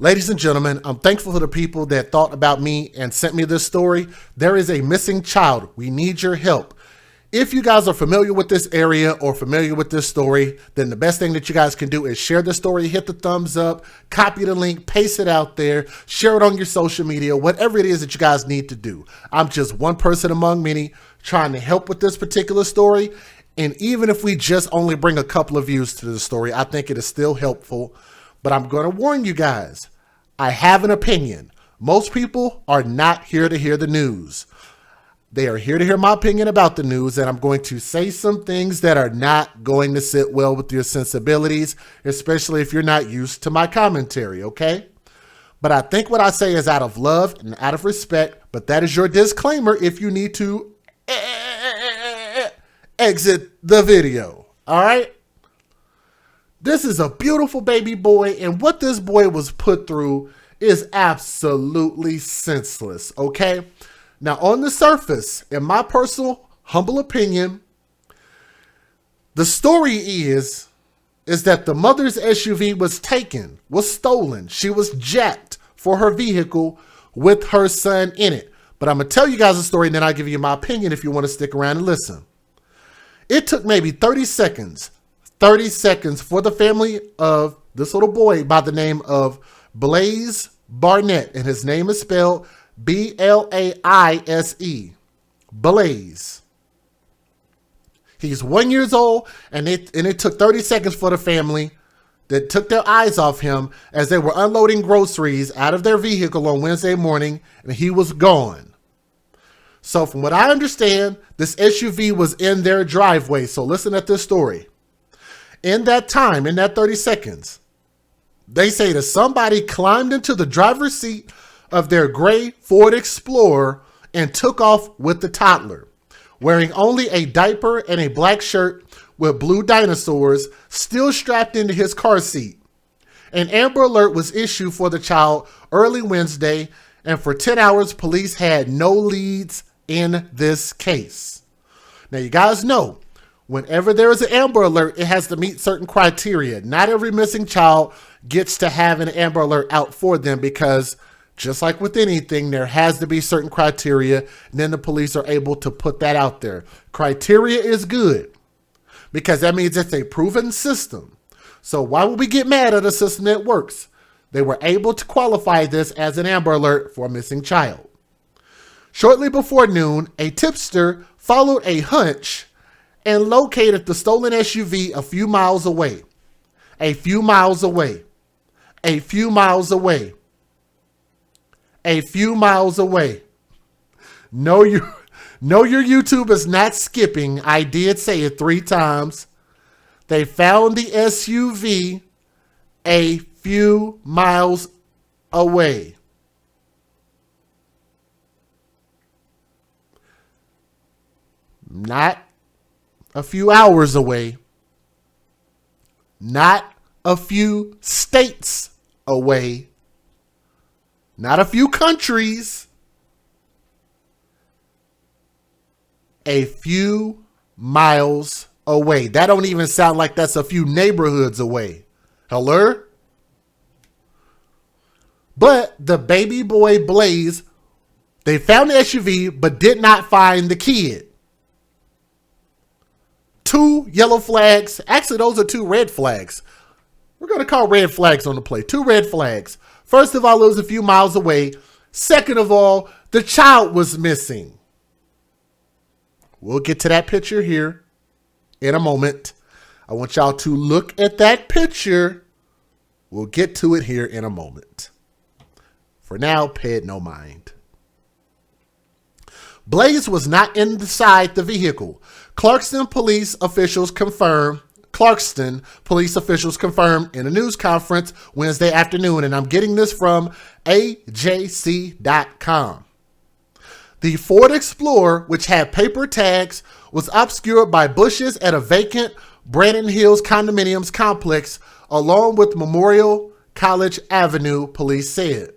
Ladies and gentlemen, I'm thankful for the people that thought about me and sent me this story. There is a missing child. We need your help. If you guys are familiar with this area or familiar with this story, then the best thing that you guys can do is share the story, hit the thumbs up, copy the link, paste it out there, share it on your social media, whatever it is that you guys need to do. I'm just one person among many trying to help with this particular story. And even if we just only bring a couple of views to the story, I think it is still helpful. But I'm going to warn you guys, I have an opinion. Most people are not here to hear the news. They are here to hear my opinion about the news, and I'm going to say some things that are not going to sit well with your sensibilities, especially if you're not used to my commentary, okay? But I think what I say is out of love and out of respect, but that is your disclaimer if you need to exit the video, all right? This is a beautiful baby boy, and what this boy was put through is absolutely senseless, okay? Now, on the surface, in my personal, humble opinion, the story is that the mother's SUV was stolen. She was jacked for her vehicle with her son in it. But I'm going to tell you guys a story, and then I'll give you my opinion if you want to stick around and listen. It took maybe 30 seconds for the family of this little boy by the name of Blaise Barnett, and his name is spelled B-L-A-I-S-E. Blaise. He's 1 year old, and it took 30 seconds for the family that took their eyes off him as they were unloading groceries out of their vehicle on Wednesday morning, and he was gone. So from what I understand, this SUV was in their driveway. So listen at this story. In that time, in that 30 seconds, they say that somebody climbed into the driver's seat of their gray Ford Explorer and took off with the toddler, wearing only a diaper and a black shirt with blue dinosaurs still strapped into his car seat. An Amber Alert was issued for the child early Wednesday, and for 10 hours, police had no leads in this case. Now, you guys know, whenever there is an Amber Alert, it has to meet certain criteria. Not every missing child gets to have an Amber Alert out for them because just like with anything, there has to be certain criteria. And then the police are able to put that out there. Criteria is good because that means it's a proven system. So why would we get mad at a system that works? They were able to qualify this as an Amber Alert for a missing child. Shortly before noon, a tipster followed a hunch and located the stolen SUV a few miles away. A few miles away. A few miles away. A few miles away. No, your YouTube is not skipping. I did say it 3 times. They found the SUV a few miles away. Not a few hours away. Not a few states away. Not a few countries. A few miles away. That don't even sound like that's a few neighborhoods away. Hello? But the baby boy Blaise, they found the SUV but did not find the kid. 2 yellow flags. Actually, those are 2 red flags. We're going to call red flags on the play. 2 red flags. First of all, it was a few miles away. Second of all, the child was missing. We'll get to that picture here in a moment. I want y'all to look at that picture. We'll get to it here in a moment. For now, pay it no mind. Blaise was not inside the vehicle. Clarkston police officials confirmed in a news conference Wednesday afternoon, and I'm getting this from AJC.com. The Ford Explorer, which had paper tags, was obscured by bushes at a vacant Brandon Hills condominiums complex along with Memorial College Avenue, police said.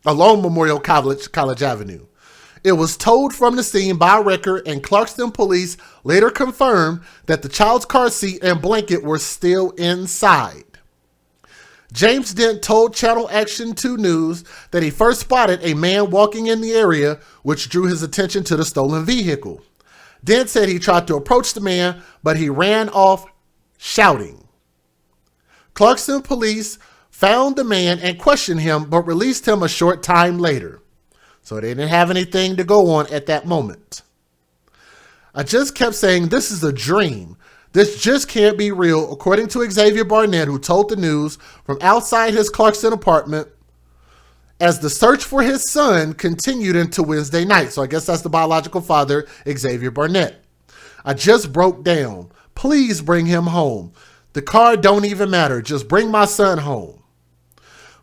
Along Memorial College Avenue. It was towed from the scene by a wrecker, and Clarkston police later confirmed that the child's car seat and blanket were still inside. James Dent told Channel Action 2 News that he first spotted a man walking in the area, which drew his attention to the stolen vehicle. Dent said he tried to approach the man, but he ran off shouting. Clarkston police found the man and questioned him, but released him a short time later. So they didn't have anything to go on at that moment. I just kept saying, this is a dream. This just can't be real, according to Xavier Barnett, who told the news from outside his Clarkston apartment as the search for his son continued into Wednesday night. So I guess that's the biological father, Xavier Barnett. I just broke down. Please bring him home. The car don't even matter. Just bring my son home.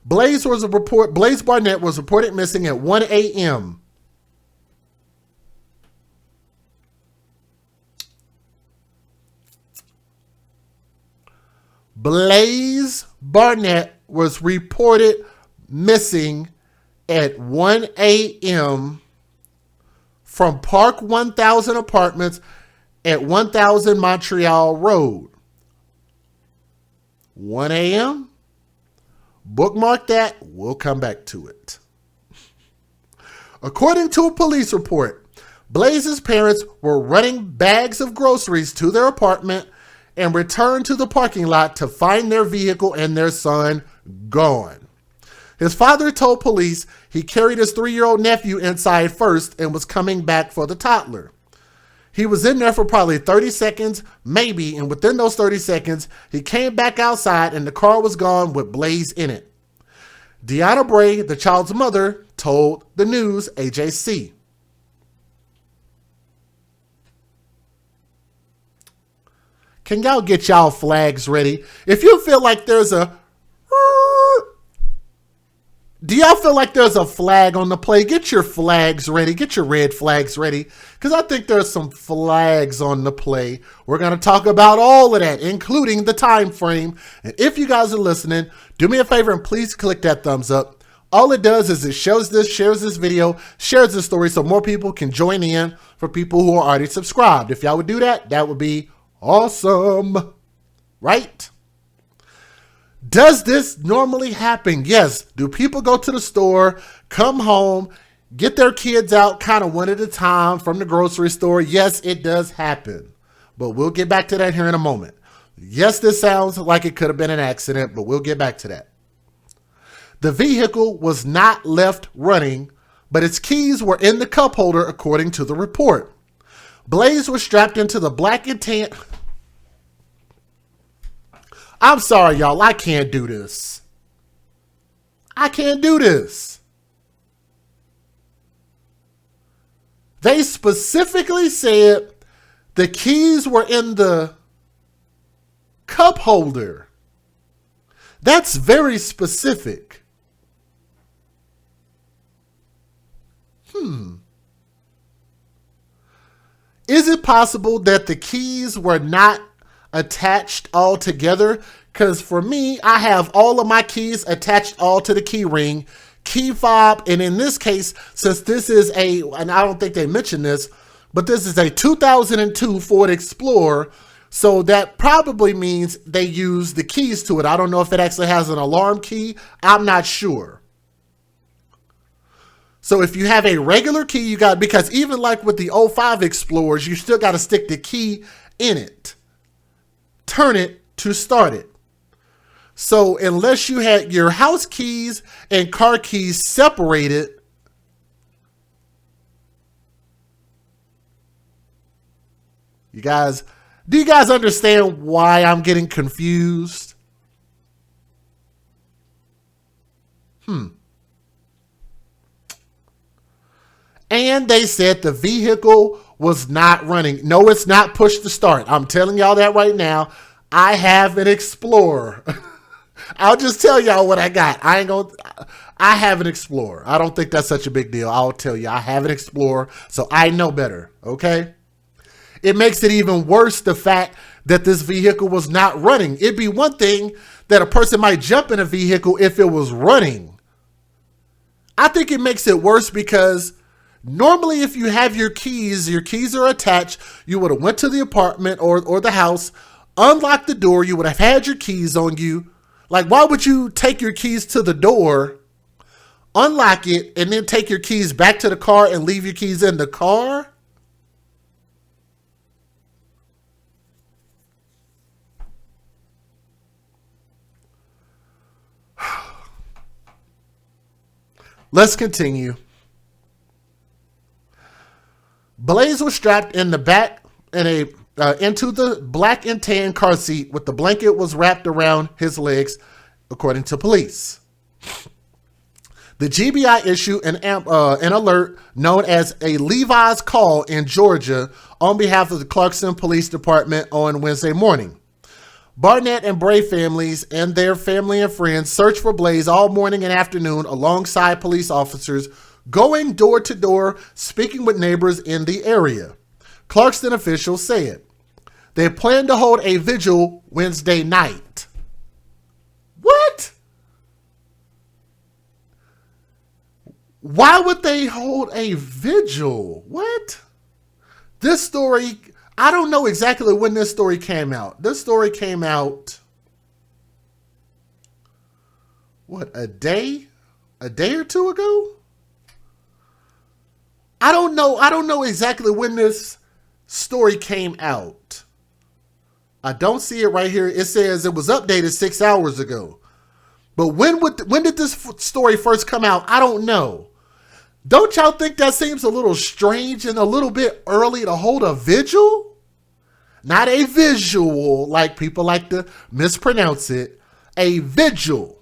Blaise Barnett was reported missing at 1 a.m. Blaise Barnett was reported missing at 1 a.m. from Park 1000 Apartments at 1000 Montreal Road. 1 a.m. Bookmark that. We'll come back to it. According to a police report, Blaise's parents were running bags of groceries to their apartment and returned to the parking lot to find their vehicle and their son gone. His father told police he carried his 3-year-old nephew inside first and was coming back for the toddler. He was in there for probably 30 seconds, maybe, and within those 30 seconds, he came back outside and the car was gone with Blaise in it. Deanna Bray, the child's mother, told the news AJC. Can y'all get y'all flags ready? If you feel like there's a... Do y'all feel like there's a flag on the play? Get your flags ready. Get your red flags ready. Because I think there's some flags on the play. We're going to talk about all of that, including the time frame. And if you guys are listening, do me a favor and please click that thumbs up. All it does is it shares this video, shares this story so more people can join in for people who are already subscribed. If y'all would do that, that would be awesome. Right? Does this normally happen? Yes. Do people go to the store, come home, get their kids out kind of one at a time from the grocery store? Yes, it does happen. But we'll get back to that here in a moment. Yes, this sounds like it could have been an accident, but we'll get back to that. The vehicle was not left running, but its keys were in the cup holder, according to the report. Blaise was strapped into the black and tan... I'm sorry, y'all. I can't do this. I can't do this. They specifically said the keys were in the cup holder. That's very specific. Is it possible that the keys were not attached all together? Because for me, I have all of my keys attached all to the key ring, key fob, and in this case, since this is and I don't think they mentioned this, but this is a 2002 Ford Explorer, so that probably means they use the keys to it. I don't know if it actually has an alarm key. I'm not sure. So if you have a regular key, you got, because even like with the 05 Explorers, you still got to stick the key in it. Turn it to start it. So unless you had your house keys and car keys separated, do you guys understand why I'm getting confused? And they said the vehicle was not running. No, it's not push to start. I'm telling y'all that right now. I have an Explorer. I'll just tell y'all what I got. I have an Explorer. I don't think that's such a big deal. I'll tell you, I have an Explorer, so I know better, okay? It makes it even worse, the fact that this vehicle was not running. It'd be one thing that a person might jump in a vehicle if it was running. I think it makes it worse because normally if you have your keys are attached, you would have went to the apartment or the house, unlocked the door, you would have had your keys on you, Like, why would you take your keys to the door, unlock it, and then take your keys back to the car and leave your keys in the car? Let's continue. Blaise was strapped in the back into the black and tan car seat with the blanket was wrapped around his legs, according to police. The GBI issued an alert known as a Levi's call in Georgia on behalf of the Clarkston Police Department on Wednesday morning. Barnett and Bray families and their family and friends searched for Blaise all morning and afternoon alongside police officers, going door to door, speaking with neighbors in the area. Clarkston officials said they plan to hold a vigil Wednesday night. What? Why would they hold a vigil? What? This story, I don't know exactly when this story came out. This story came out, what, a day or two ago? I don't know exactly when this story came out. I don't see it right here. It says it was updated 6 hours ago. But when did this story first come out? I don't know. Don't y'all think that seems a little strange and a little bit early to hold a vigil? Not a visual, like people like to mispronounce it. A vigil.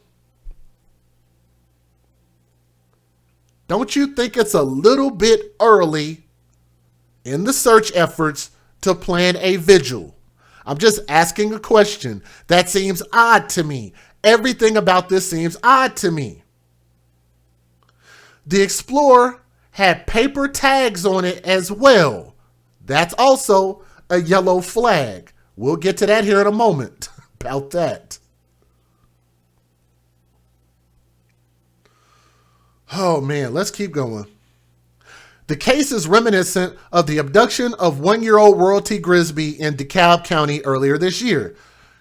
Don't you think it's a little bit early in the search efforts to plan a vigil? I'm just asking a question. That seems odd to me. Everything about this seems odd to me. The Explorer had paper tags on it as well. That's also a yellow flag. We'll get to that here in a moment about that. Oh man, let's keep going. The case is reminiscent of the abduction of 1-year-old Royalty Grisby in DeKalb County earlier this year.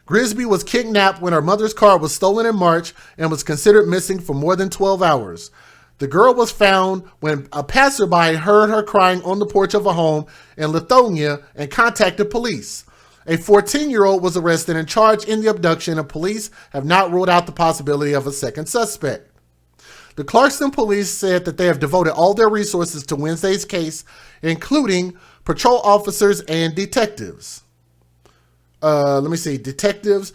Grisby was kidnapped when her mother's car was stolen in March and was considered missing for more than 12 hours. The girl was found when a passerby heard her crying on the porch of a home in Lithonia and contacted police. A 14-year-old was arrested and charged in the abduction, and police have not ruled out the possibility of a second suspect. The Clarkston police said that they have devoted all their resources to Wednesday's case, including patrol officers and detectives. Detectives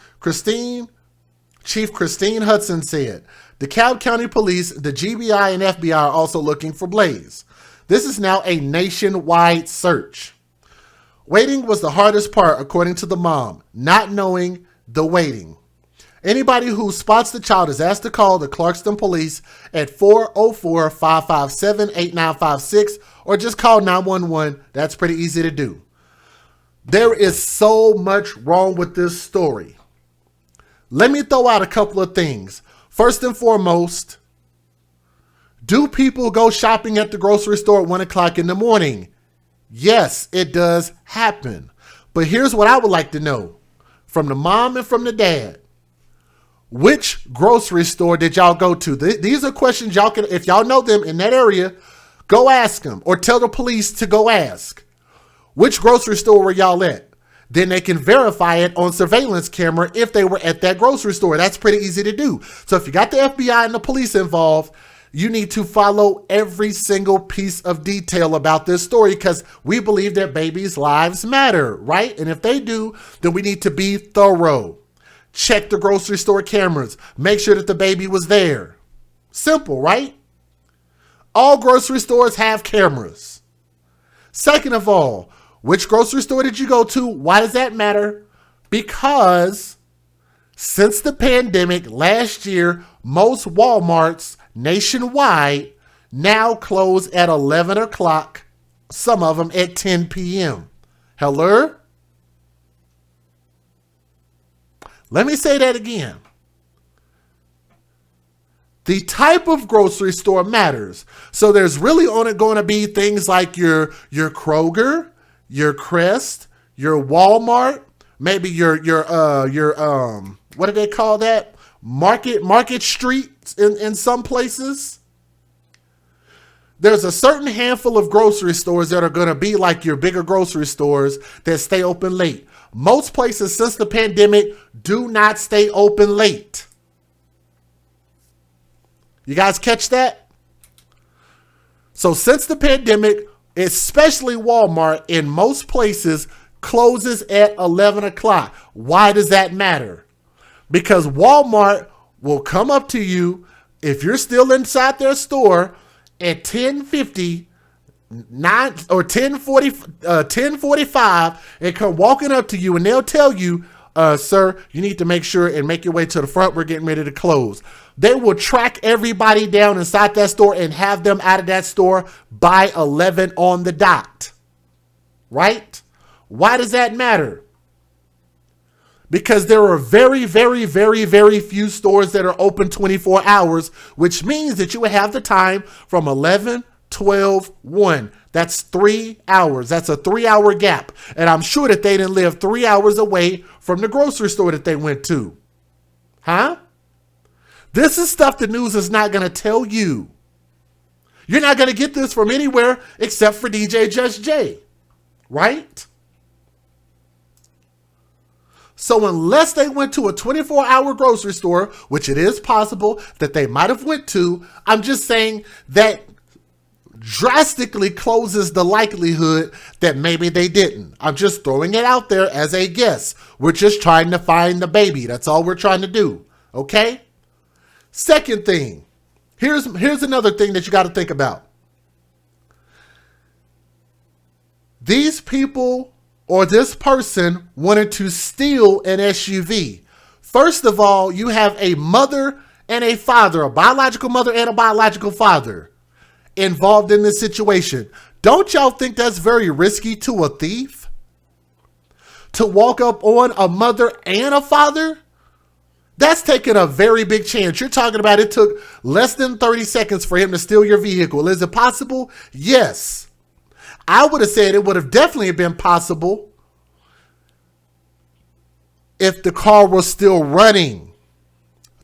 Chief Christine Hudson said, DeKalb County Police, the GBI, and FBI are also looking for Blaise. This is now a nationwide search. Waiting was the hardest part, according to the mom, not knowing the waiting. Anybody who spots the child is asked to call the Clarkston Police at 404-557-8956 or just call 911. That's pretty easy to do. There is so much wrong with this story. Let me throw out a couple of things. First and foremost, do people go shopping at the grocery store at 1 o'clock in the morning? Yes, it does happen. But here's what I would like to know from the mom and from the dad. Which grocery store did y'all go to? These are questions y'all can, if y'all know them in that area, go ask them or tell the police to go ask. Which grocery store were y'all at? Then they can verify it on surveillance camera if they were at that grocery store. That's pretty easy to do. So if you got the FBI and the police involved, you need to follow every single piece of detail about this story because we believe that babies' lives matter, right? And if they do, then we need to be thorough. Check the grocery store cameras. Make sure that the baby was there. Simple, right? All grocery stores have cameras. Second of all, which grocery store did you go to? Why does that matter? Because since the pandemic last year, most Walmarts nationwide now close at 11 o'clock, some of them at 10 p.m. Hello? Let me say that again. The type of grocery store matters. So there's really only going to be things like your Kroger, your Crest, your Walmart, maybe your what do they call that? Market Street in some places. There's a certain handful of grocery stores that are going to be like your bigger grocery stores that stay open late. Most places since the pandemic do not stay open late. You guys catch that? So since the pandemic, especially Walmart in most places closes at 11 o'clock. Why does that matter? Because Walmart will come up to you if you're still inside their store at 10:50, 9 or 10:45, and come walking up to you, and they'll tell you, sir, you need to make sure and make your way to the front. We're getting ready to close. They will track everybody down inside that store and have them out of that store by 11 on the dot. Right? Why does that matter? Because there are very, very, very, very few stores that are open 24 hours, which means that you would have the time from 11, 12, 1. That's 3 hours. That's a 3-hour gap. And I'm sure that they didn't live 3 hours away from the grocery store that they went to. Huh? This is stuff the news is not going to tell you. You're not going to get this from anywhere except for DJ Just Jay. Right? So unless they went to a 24-hour grocery store, which it is possible that they might have went to, I'm just saying that drastically closes the likelihood that maybe they didn't. I'm just throwing it out there as a guess. We're just trying to find the baby. That's all we're trying to do. Okay? Second thing. Here's another thing that you got to think about. These people or this person wanted to steal an SUV. First of all, you have a mother and a father, a biological mother and a biological father involved in this situation. Don't y'all think that's very risky to a thief? To walk up on a mother and a father? That's taking a very big chance. You're talking about it took less than 30 seconds for him to steal your vehicle. Is it possible? Yes. I would have said it would have definitely been possible if the car was still running.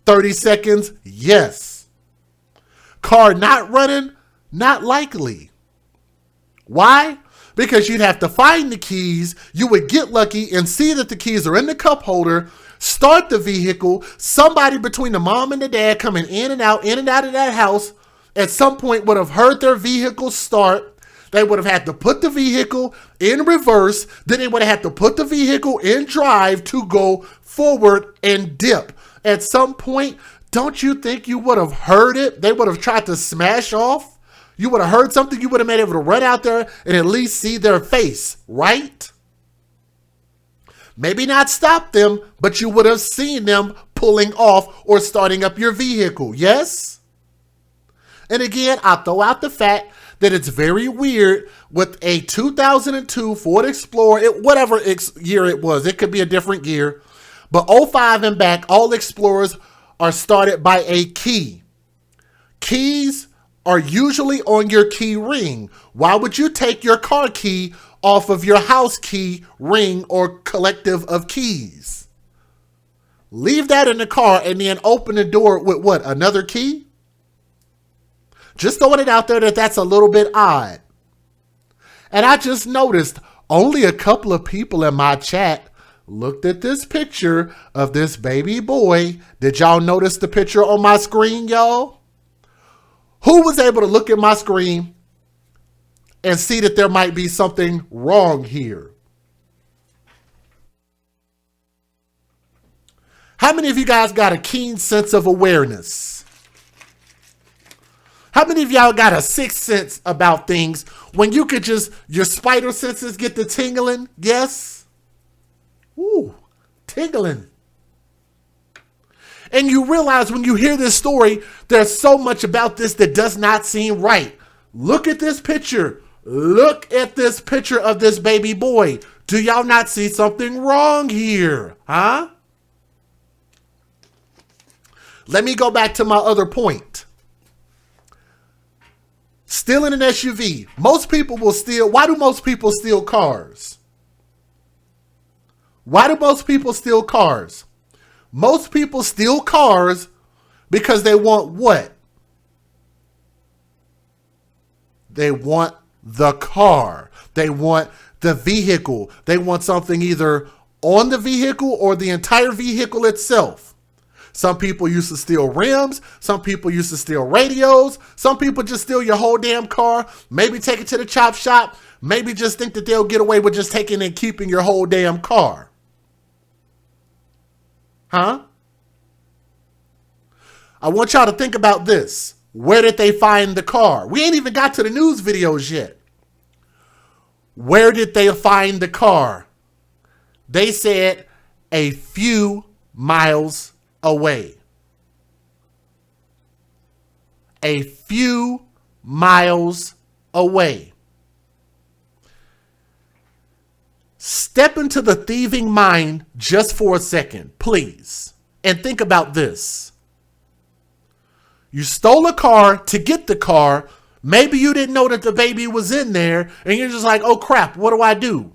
30 seconds, yes. Car not running, not likely. Why? Because you'd have to find the keys. You would get lucky and see that the keys are in the cup holder, start the vehicle. Somebody between the mom and the dad coming in and out of that house at some point would have heard their vehicle start. They would have had to put the vehicle in reverse. Then they would have had to put the vehicle in drive to go forward and dip. At some point, don't you think you would have heard it? They would have tried to smash off. You would have heard something. You would have been able to run out there and at least see their face, right? Maybe not stop them, but you would have seen them pulling off or starting up your vehicle, yes? And again, I throw out the fact that it's very weird with a 2002 Ford Explorer, whatever year it was. It could be a different year. But 05 and back, all Explorers are started by a key. Keys are usually on your key ring. Why would you take your car key off of your house key ring or collective of keys? Leave that in the car and then open the door with what? Another key? Just throwing it out there that that's a little bit odd. And I just noticed only a couple of people in my chat looked at this picture of this baby boy. Did y'all notice the picture on my screen, y'all? Who was able to look at my screen and see that there might be something wrong here? How many of you guys got a keen sense of awareness? How many of y'all got a sixth sense about things when you could just, your spider senses get the tingling? Yes? Ooh, tingling. And you realize when you hear this story, there's so much about this that does not seem right. Look at this picture. Look at this picture of this baby boy. Do y'all not see something wrong here? Huh? Let me go back to my other point. Stealing an SUV. Most people will steal. Why do most people steal cars? Why do most people steal cars? Most people steal cars because they want what? They want the car. They want the vehicle. They want something either on the vehicle or the entire vehicle itself. Some people used to steal rims. Some people used to steal radios. Some people just steal your whole damn car. Maybe take it to the chop shop. Maybe just think that they'll get away with just taking and keeping your whole damn car. Huh? I want y'all to think about this. Where did they find the car? We ain't even got to the news videos yet. Where did they find the car? They said a few miles away. A few miles away. Step into the thieving mind just for a second, please, and think about this. You stole a car to get the car. Maybe you didn't know that the baby was in there, and you're just like, oh crap, what do I do?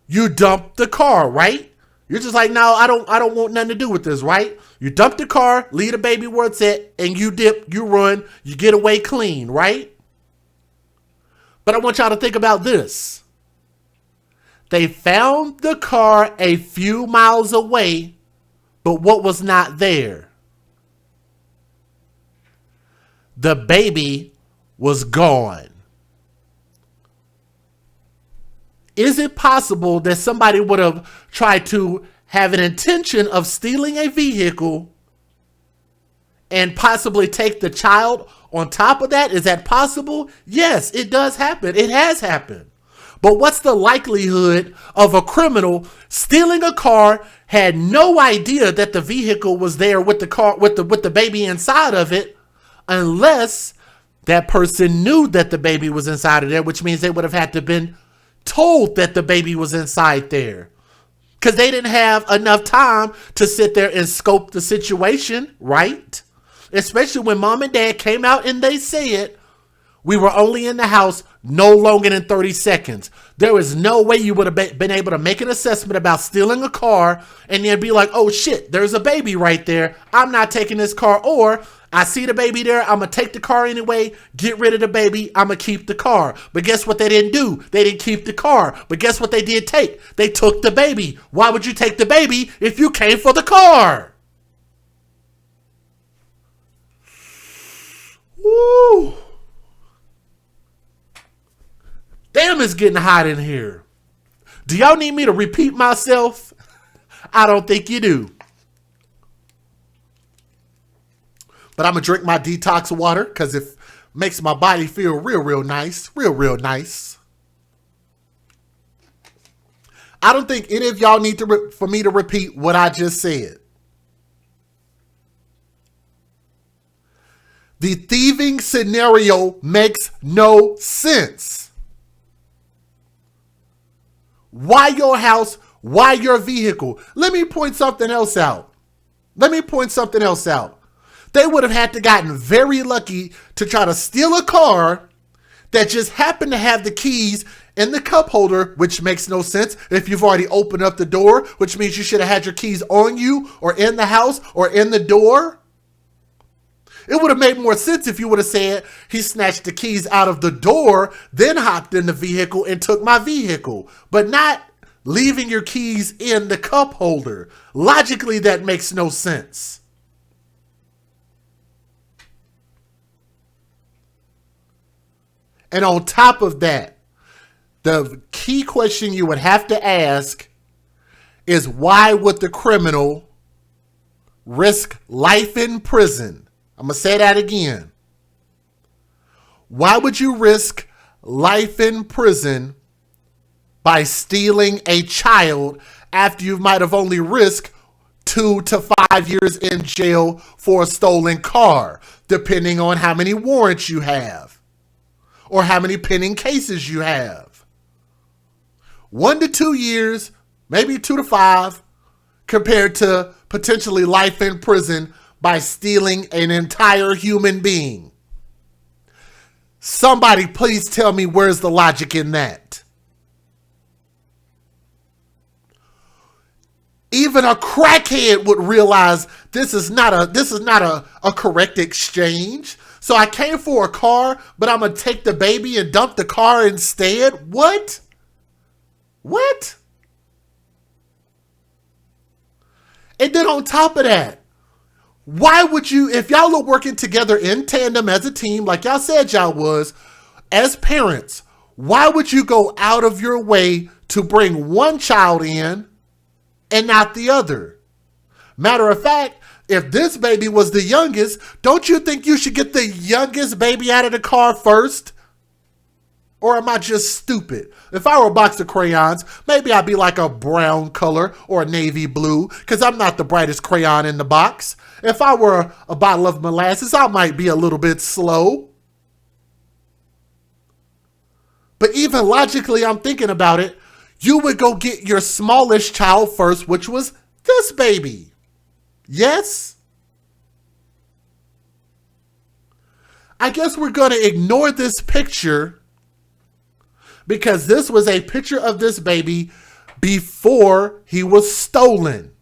You dump the car, right? You're just like, no, I don't want nothing to do with this, right? You dump the car, leave the baby where it's at, and you dip, you run, you get away clean, right? But I want y'all to think about this. They found the car a few miles away, but what was not there? The baby was gone. Is it possible that somebody would have tried to have an intention of stealing a vehicle and possibly take the child on top of that? Is that possible? Yes, it does happen. It has happened. But what's the likelihood of a criminal stealing a car, had no idea that the vehicle was there with the car, with the baby inside of it, unless that person knew that the baby was inside of there, which means they would have had to been told that the baby was inside there, because they didn't have enough time to sit there and scope the situation, right? Especially when mom and dad came out and they said, we were only in the house no longer than 30 seconds. There is no way you would have been able to make an assessment about stealing a car and then be like, oh shit, there's a baby right there. I'm not taking this car. Or I see the baby there. I'm going to take the car anyway. Get rid of the baby. I'm going to keep the car. But guess what they didn't do? They didn't keep the car. But guess what they did take? They took the baby. Why would you take the baby if you came for the car? Woo. Damn, it's getting hot in here. Do y'all need me to repeat myself? I don't think you do. But I'm going to drink my detox water because it makes my body feel real nice. Real nice. I don't think any of y'all need for me to repeat what I just said. The thieving scenario makes no sense. Why your house? Why your vehicle? Let me point something else out. They would have had to gotten very lucky to try to steal a car that just happened to have the keys in the cup holder, which makes no sense if you've already opened up the door, which means you should have had your keys on you or in the house or in the door. It would have made more sense if you would have said he snatched the keys out of the door, then hopped in the vehicle and took my vehicle, but not leaving your keys in the cup holder. Logically, that makes no sense. And on top of that, the key question you would have to ask is, why would the criminal risk life in prison? I'm going to say that again. Why would you risk life in prison by stealing a child after you might have only risked 2 to 5 years in jail for a stolen car, depending on how many warrants you have or how many pending cases you have? 1 to 2 years, maybe 2 to 5, compared to potentially life in prison by stealing an entire human being. Somebody please tell me, where's the logic in that? Even a crackhead would realize this is not a correct exchange. So I came for a car, but I'm gonna take the baby and dump the car instead. What? What? And then on top of that, why would you, if y'all are working together in tandem as a team, like y'all said y'all was, as parents, why would you go out of your way to bring one child in and not the other? Matter of fact, if this baby was the youngest, don't you think you should get the youngest baby out of the car first? Or am I just stupid? If I were a box of crayons, maybe I'd be like a brown color or a navy blue, because I'm not the brightest crayon in the box. If I were a bottle of molasses, I might be a little bit slow. But even logically, I'm thinking about it, you would go get your smallest child first, which was this baby. Yes? I guess we're going to ignore this picture because this was a picture of this baby before he was stolen.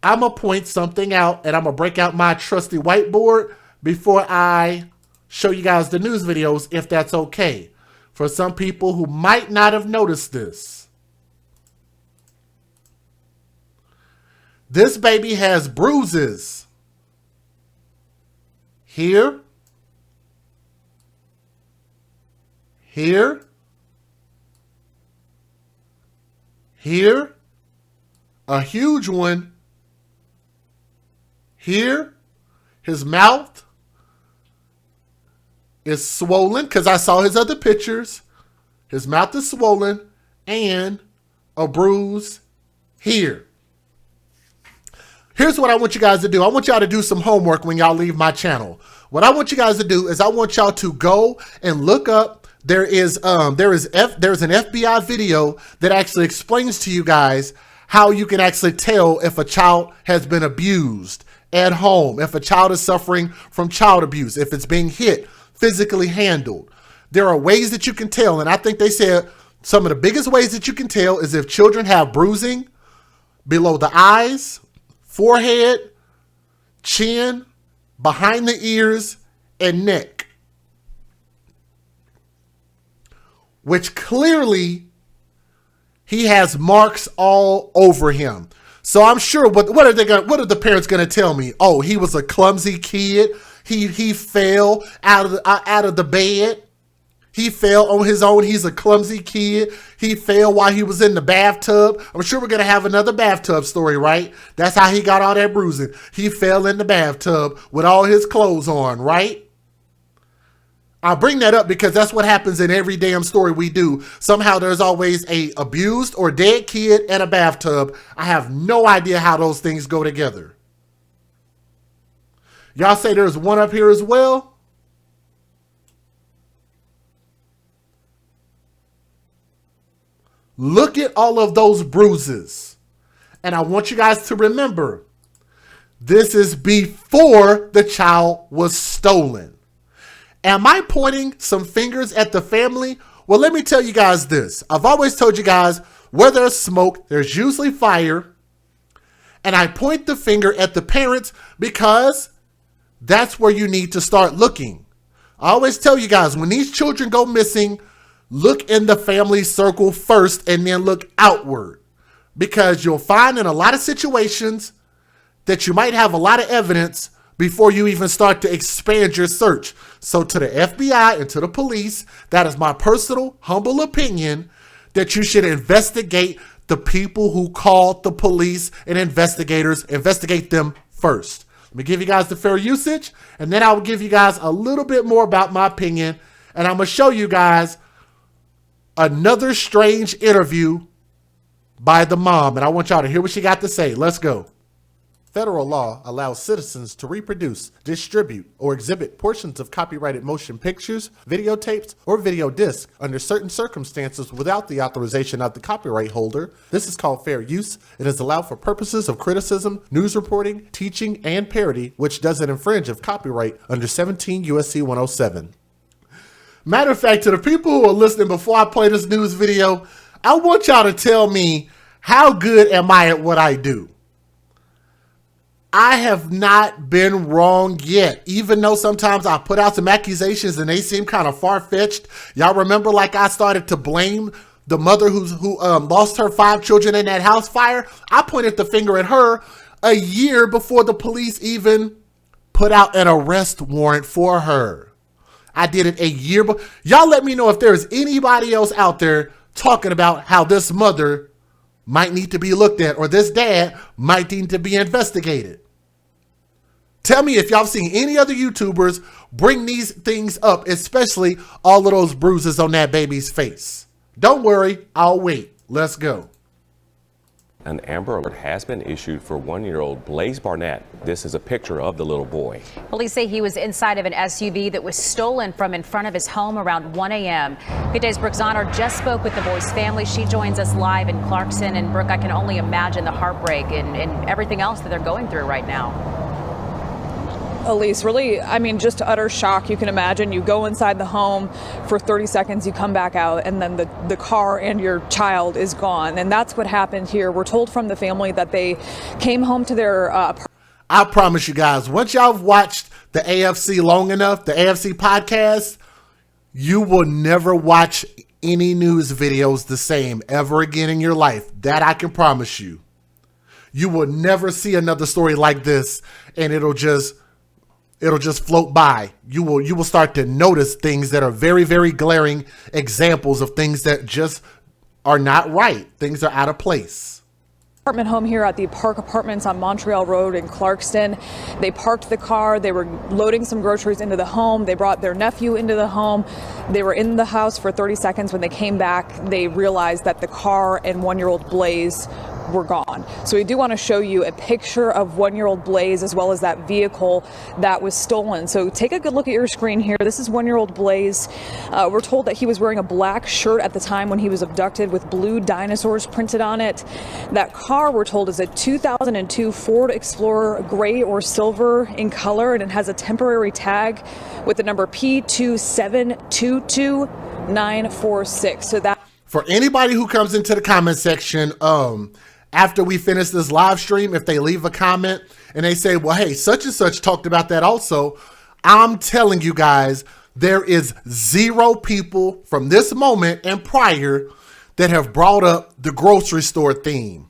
I'm going to point something out and I'm going to break out my trusty whiteboard before I show you guys the news videos, if that's okay. For some people who might not have noticed this. This baby has bruises here, here, here, a huge one here. His mouth is swollen because I saw his other pictures. His mouth is swollen and a bruise here. Here's what I want you guys to do. I want y'all to do some homework when y'all leave my channel. What I want you guys to do is I want y'all to go and look up. There's an FBI video that actually explains to you guys how you can actually tell if a child has been abused at home, if a child is suffering from child abuse, if it's being hit, physically handled. There are ways that you can tell, and I think they said some of the biggest ways that you can tell is if children have bruising below the eyes, forehead, chin, behind the ears, and neck. Which clearly he has marks all over him. So I'm sure what are the parents gonna tell me? Oh, he was a clumsy kid. He fell out of the bed. He fell on his own. He's a clumsy kid. He fell while he was in the bathtub. I'm sure we're going to have another bathtub story, right? That's how he got all that bruising. He fell in the bathtub with all his clothes on, right? I bring that up because that's what happens in every damn story we do. Somehow there's always a abused or dead kid and a bathtub. I have no idea how those things go together. Y'all say there's one up here as well? Look at all of those bruises. And I want you guys to remember, this is before the child was stolen. Am I pointing some fingers at the family? Well, let me tell you guys this. I've always told you guys, where there's smoke, there's usually fire. And I point the finger at the parents because that's where you need to start looking. I always tell you guys, when these children go missing, look in the family circle first and then look outward, because you'll find in a lot of situations that you might have a lot of evidence before you even start to expand your search. So to the FBI and to the police, that is my personal, humble opinion that you should investigate the people who called the police and investigators, investigate them first. Let me give you guys the fair usage, and then I will give you guys a little bit more about my opinion, and I'm going to show you guys another strange interview by the mom, and I want y'all to hear what she got to say. Let's go. Federal law allows citizens to reproduce, distribute, or exhibit portions of copyrighted motion pictures, videotapes, or video discs under certain circumstances without the authorization of the copyright holder. This is called fair use. It is allowed for purposes of criticism, news reporting, teaching, and parody, which doesn't infringe of copyright under 17 U.S.C. 107. Matter of fact, to the people who are listening before I play this news video, I want y'all to tell me How good am I at what I do? I have not been wrong yet, even though sometimes I put out some accusations and they seem kind of far-fetched. Y'all remember, like, I started to blame the mother who lost her 5 children in that house fire? I pointed the finger at her a year before the police even put out an arrest warrant for her. I did it a year before. Y'all let me know if there's anybody else out there talking about how this mother might need to be looked at or this dad might need to be investigated. Tell me if y'all seen any other YouTubers bring these things up, especially all of those bruises on that baby's face. Don't worry, I'll wait. Let's go. An Amber Alert has been issued for 1-year-old Blaise Barnett. This is a picture of the little boy. Police say he was inside of an SUV that was stolen from in front of his home around 1 a.m. Good Day's Brooke Zonner just spoke with the boy's family. She joins us live in Clarkson. And Brooke, I can only imagine the heartbreak and everything else that they're going through right now. Elise, really, I mean, just utter shock. You can imagine you go inside the home for 30 seconds, you come back out, and then the car and your child is gone. And that's what happened here. We're told from the family that they came home to their I promise you guys, once y'all have watched the AFC long enough, the AFC podcast, you will never watch any news videos the same ever again in your life. That I can promise you. You will never see another story like this, and it'll just float by. You will start to notice things that are very, very glaring examples of things that just are not right. Things are out of place. Apartment home here at the Park Apartments on Montreal Road in Clarkston. They parked the car. They were loading some groceries into the home. They brought their nephew into the home. They were in the house for 30 seconds. When they came back, they realized that the car and 1-year-old Blaise were gone. So we do want to show you a picture of 1-year-old Blaise as well as that vehicle that was stolen. So take a good look at your screen here. This is 1-year-old Blaise. We're told that he was wearing a black shirt at the time when he was abducted with blue dinosaurs printed on it. That car, we're told, is a 2002 Ford Explorer, gray or silver in color, and it has a temporary tag with the number P2722946. So that, for anybody who comes into the comment section, after we finish this live stream, if they leave a comment and they say, well, hey, such and such talked about that also, I'm telling you guys, there is 0 people from this moment and prior that have brought up the grocery store theme.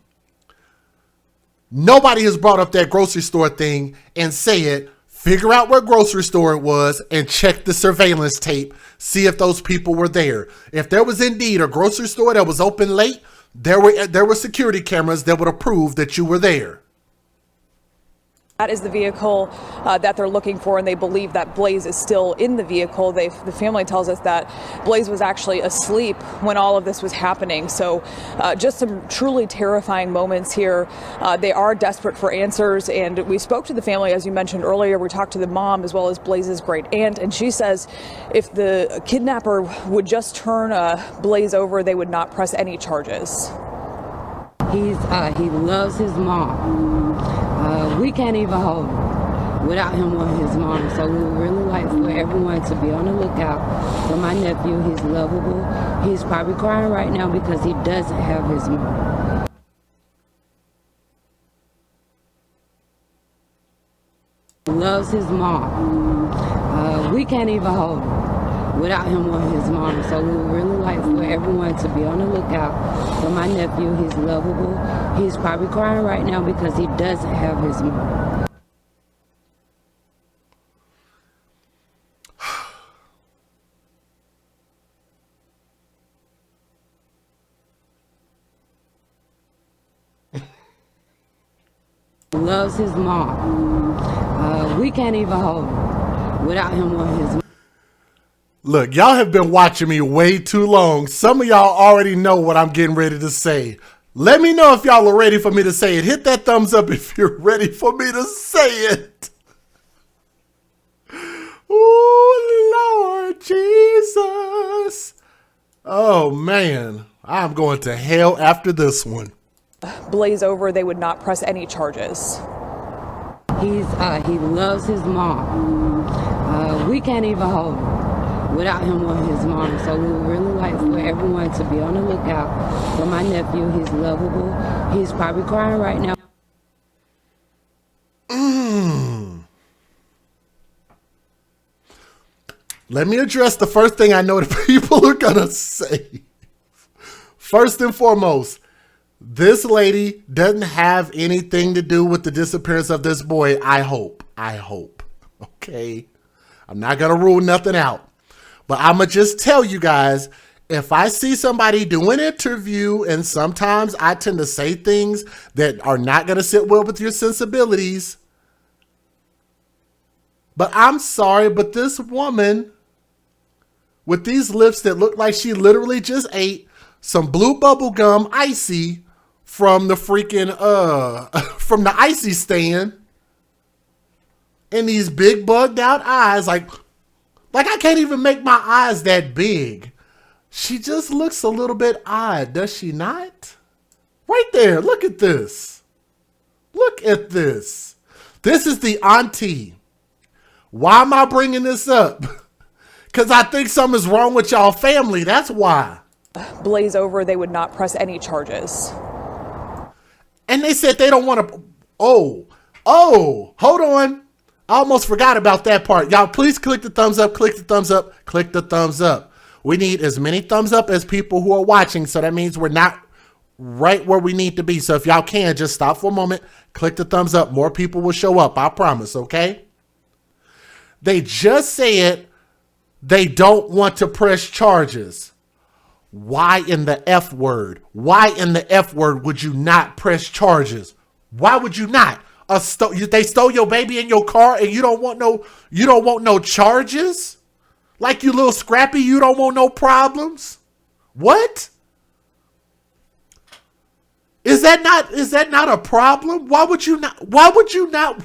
Nobody has brought up that grocery store thing and said, figure out what grocery store it was and check the surveillance tape, see if those people were there. If there was indeed a grocery store that was open late, there were security cameras that would have proved that you were there. that is the vehicle that they're looking for, and they believe that Blaise is still in the vehicle. The family tells us that Blaise was actually asleep when all of this was happening. So just some truly terrifying moments here. They are desperate for answers, and we spoke to the family, as you mentioned earlier. We talked to the mom as well as Blaise's great aunt, and she says if the kidnapper would just turn Blaise over, they would not press any charges. He loves his mom. We can't even hold him without him wanting his mom. So we would really like for everyone to be on the lookout for my nephew. He's lovable. He's probably crying right now because he doesn't have his mom. He loves his mom. We can't even hold him without him wanting his mom. So we would really like for everyone to be on the lookout for my nephew. He's lovable. He's probably crying right now because he doesn't have his mom. He loves his mom. We can't even hold him without him wanting his mom. Look, y'all have been watching me way too long. Some of y'all already know what I'm getting ready to say. Let me know if y'all are ready for me to say it. Hit that thumbs up if you're ready for me to say it. Oh, Lord Jesus. Oh, man. I'm going to hell after this one. Blaise over, they would not press any charges. He loves his mom. We can't even hold him without him or his mom. So we would really like for everyone to be on the lookout for my nephew. He's lovable. He's probably crying right now. Let me address the first thing I know that people are going to say. First and foremost, this lady doesn't have anything to do with the disappearance of this boy. I hope. Okay. I'm not going to rule nothing out. But I'm going to just tell you guys, if I see somebody do an interview, and sometimes I tend to say things that are not going to sit well with your sensibilities. But I'm sorry, but this woman with these lips that look like she literally just ate some blue bubble gum icy from the freaking from the icy stand, and these big bugged out eyes, like I can't even make my eyes that big. She just looks a little bit odd, does she not? Right there, look at this. Look at this. This is the auntie. Why am I bringing this up? Because I think something's wrong with y'all family. That's why. Blaise over, they would not press any charges. And they said they don't want to. Oh, hold on. I almost forgot about that part. Y'all, please click the thumbs up, click the thumbs up, click the thumbs up. We need as many thumbs up as people who are watching. So that means we're not right where we need to be. So if y'all can, just stop for a moment, click the thumbs up. More people will show up. I promise, okay? They just said they don't want to press charges. Why in the F word? Why in the F word would you not press charges? Why would you not? They stole your baby in your car and you don't want no charges? Like you little scrappy, you don't want no problems? What? Is that not a problem? Why would you not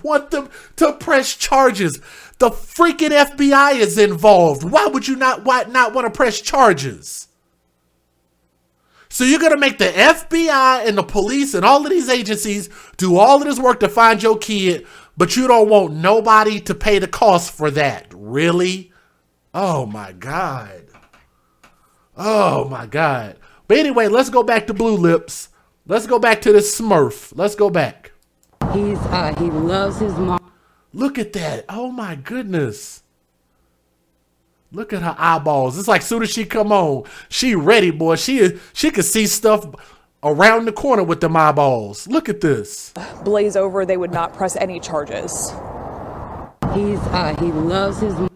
want them to press charges? The freaking FBI is involved. Why would you not want to press charges? So you're going to make the FBI and the police and all of these agencies do all of this work to find your kid, but you don't want nobody to pay the cost for that. Really? Oh my God. Oh my God. But anyway, let's go back to Blue Lips. Let's go back to this Smurf. Let's go back. He loves his mom. Look at that. Oh my goodness. Look at her eyeballs. It's like soon as she come on, she ready, boy. She could see stuff around the corner with them eyeballs. Look at this. Blaise over, they would not press any charges. He loves his mom.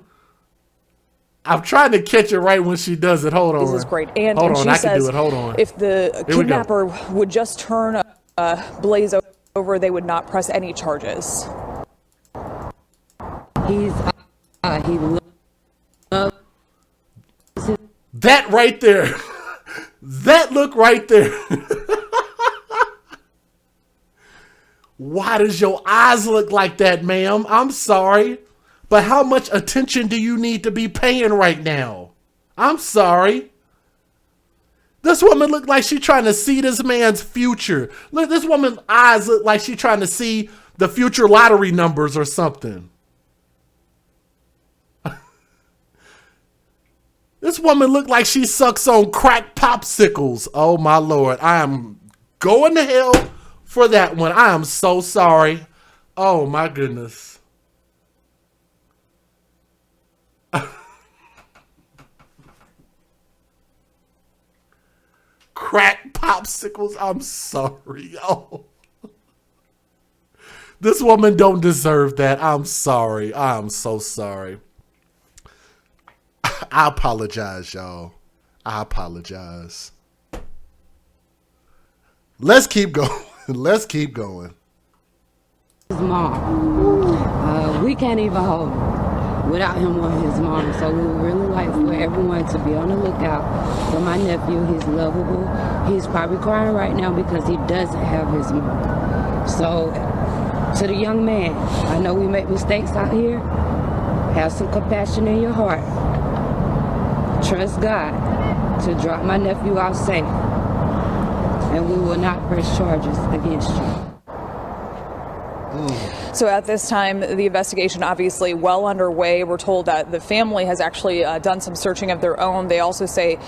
I'm trying to catch it right when she does it. Hold on. This is great. And Hold on, she I says can do it. Hold on. If the kidnapper would just turn Blaise over, they would not press any charges. He loves that right there. That look right there. Why does your eyes look like that, ma'am? I'm sorry. But how much attention do you need to be paying right now? I'm sorry. This woman looked like she's trying to see this man's future. Look, this woman's eyes look like she's trying to see the future lottery numbers or something. This woman looked like she sucks on crack popsicles. Oh my Lord. I am going to hell for that one. I am so sorry. Oh my goodness. Crack popsicles. I'm sorry. Oh. This woman don't deserve that. I'm sorry. I'm so sorry. I apologize, y'all. I apologize. Let's keep going. Let's keep going. his mom. We can't even hold him without him or his mom. So we would really like for everyone to be on the lookout for my nephew. He's lovable. He's probably crying right now because he doesn't have his mom. So to the young man, I know we make mistakes out here. Have some compassion in your heart. Trust God to drop my nephew out safe. And we will not press charges against you. So at this time, the investigation obviously well underway. We're told that the family has actually done some searching of their own. They also say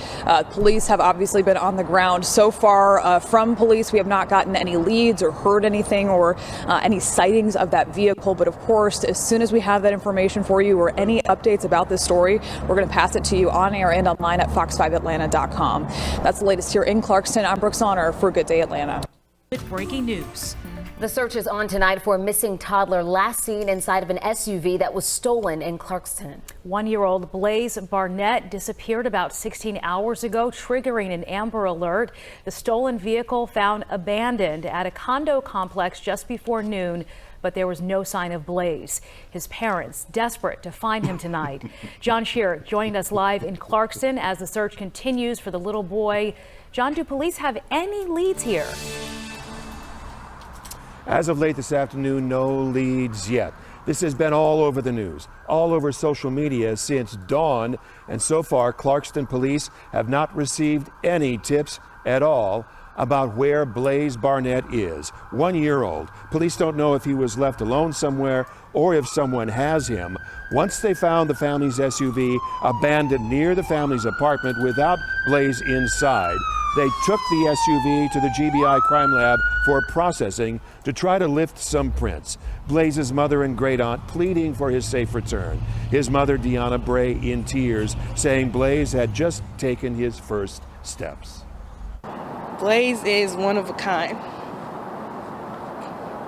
police have obviously been on the ground. So far from police, we have not gotten any leads or heard anything or any sightings of that vehicle. But of course, as soon as we have that information for you or any updates about this story, we're going to pass it to you on air and online at fox5atlanta.com. That's the latest here in Clarkston. I'm Brooke Sonner for Good Day Atlanta. With breaking news. The search is on tonight for a missing toddler last seen inside of an SUV that was stolen in Clarkston. 1-year-old Blaise Barnett disappeared about 16 hours ago, triggering an Amber Alert. The stolen vehicle found abandoned at a condo complex just before noon, but there was no sign of Blaise. His parents desperate to find him tonight. John Shear joined us live in Clarkston as the search continues for the little boy. John, do police have any leads here? As of late this afternoon, no leads yet. This has been all over the news, all over social media since dawn, and so far Clarkston police have not received any tips at all about where Blaise Barnett is. 1-year-old. Police don't know if he was left alone somewhere or if someone has him. Once they found the family's SUV abandoned near the family's apartment without Blaise inside, they took the SUV to the GBI crime lab for processing to try to lift some prints. Blaise's mother and great aunt pleading for his safe return. His mother, Deanna Bray, in tears, saying Blaise had just taken his first steps. Blaise is one of a kind.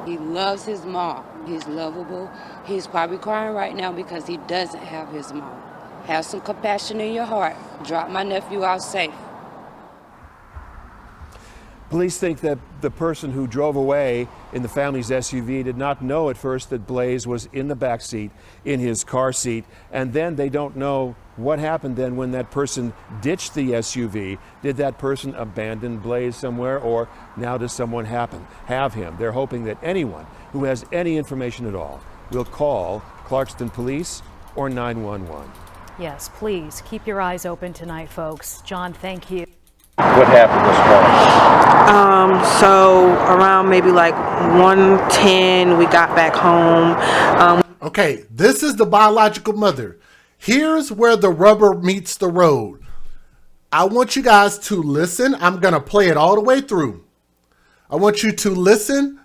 He loves his mom. He's lovable. He's probably crying right now because he doesn't have his mom. Have some compassion in your heart. Drop my nephew out safe. Police think that the person who drove away in the family's SUV did not know at first that Blaise was in the back seat, in his car seat, and then they don't know what happened then when that person ditched the SUV. Did that person abandon Blaise somewhere, or now does someone have him? They're hoping that anyone who has any information at all will call Clarkston Police or 911. Yes, please keep your eyes open tonight, folks. John, thank you. What happened this morning? So around maybe like 1:10, we got back home. Okay, this is the biological mother. Here's where the rubber meets the road. I want you guys to listen. I'm going to play it all the way through. I want you to listen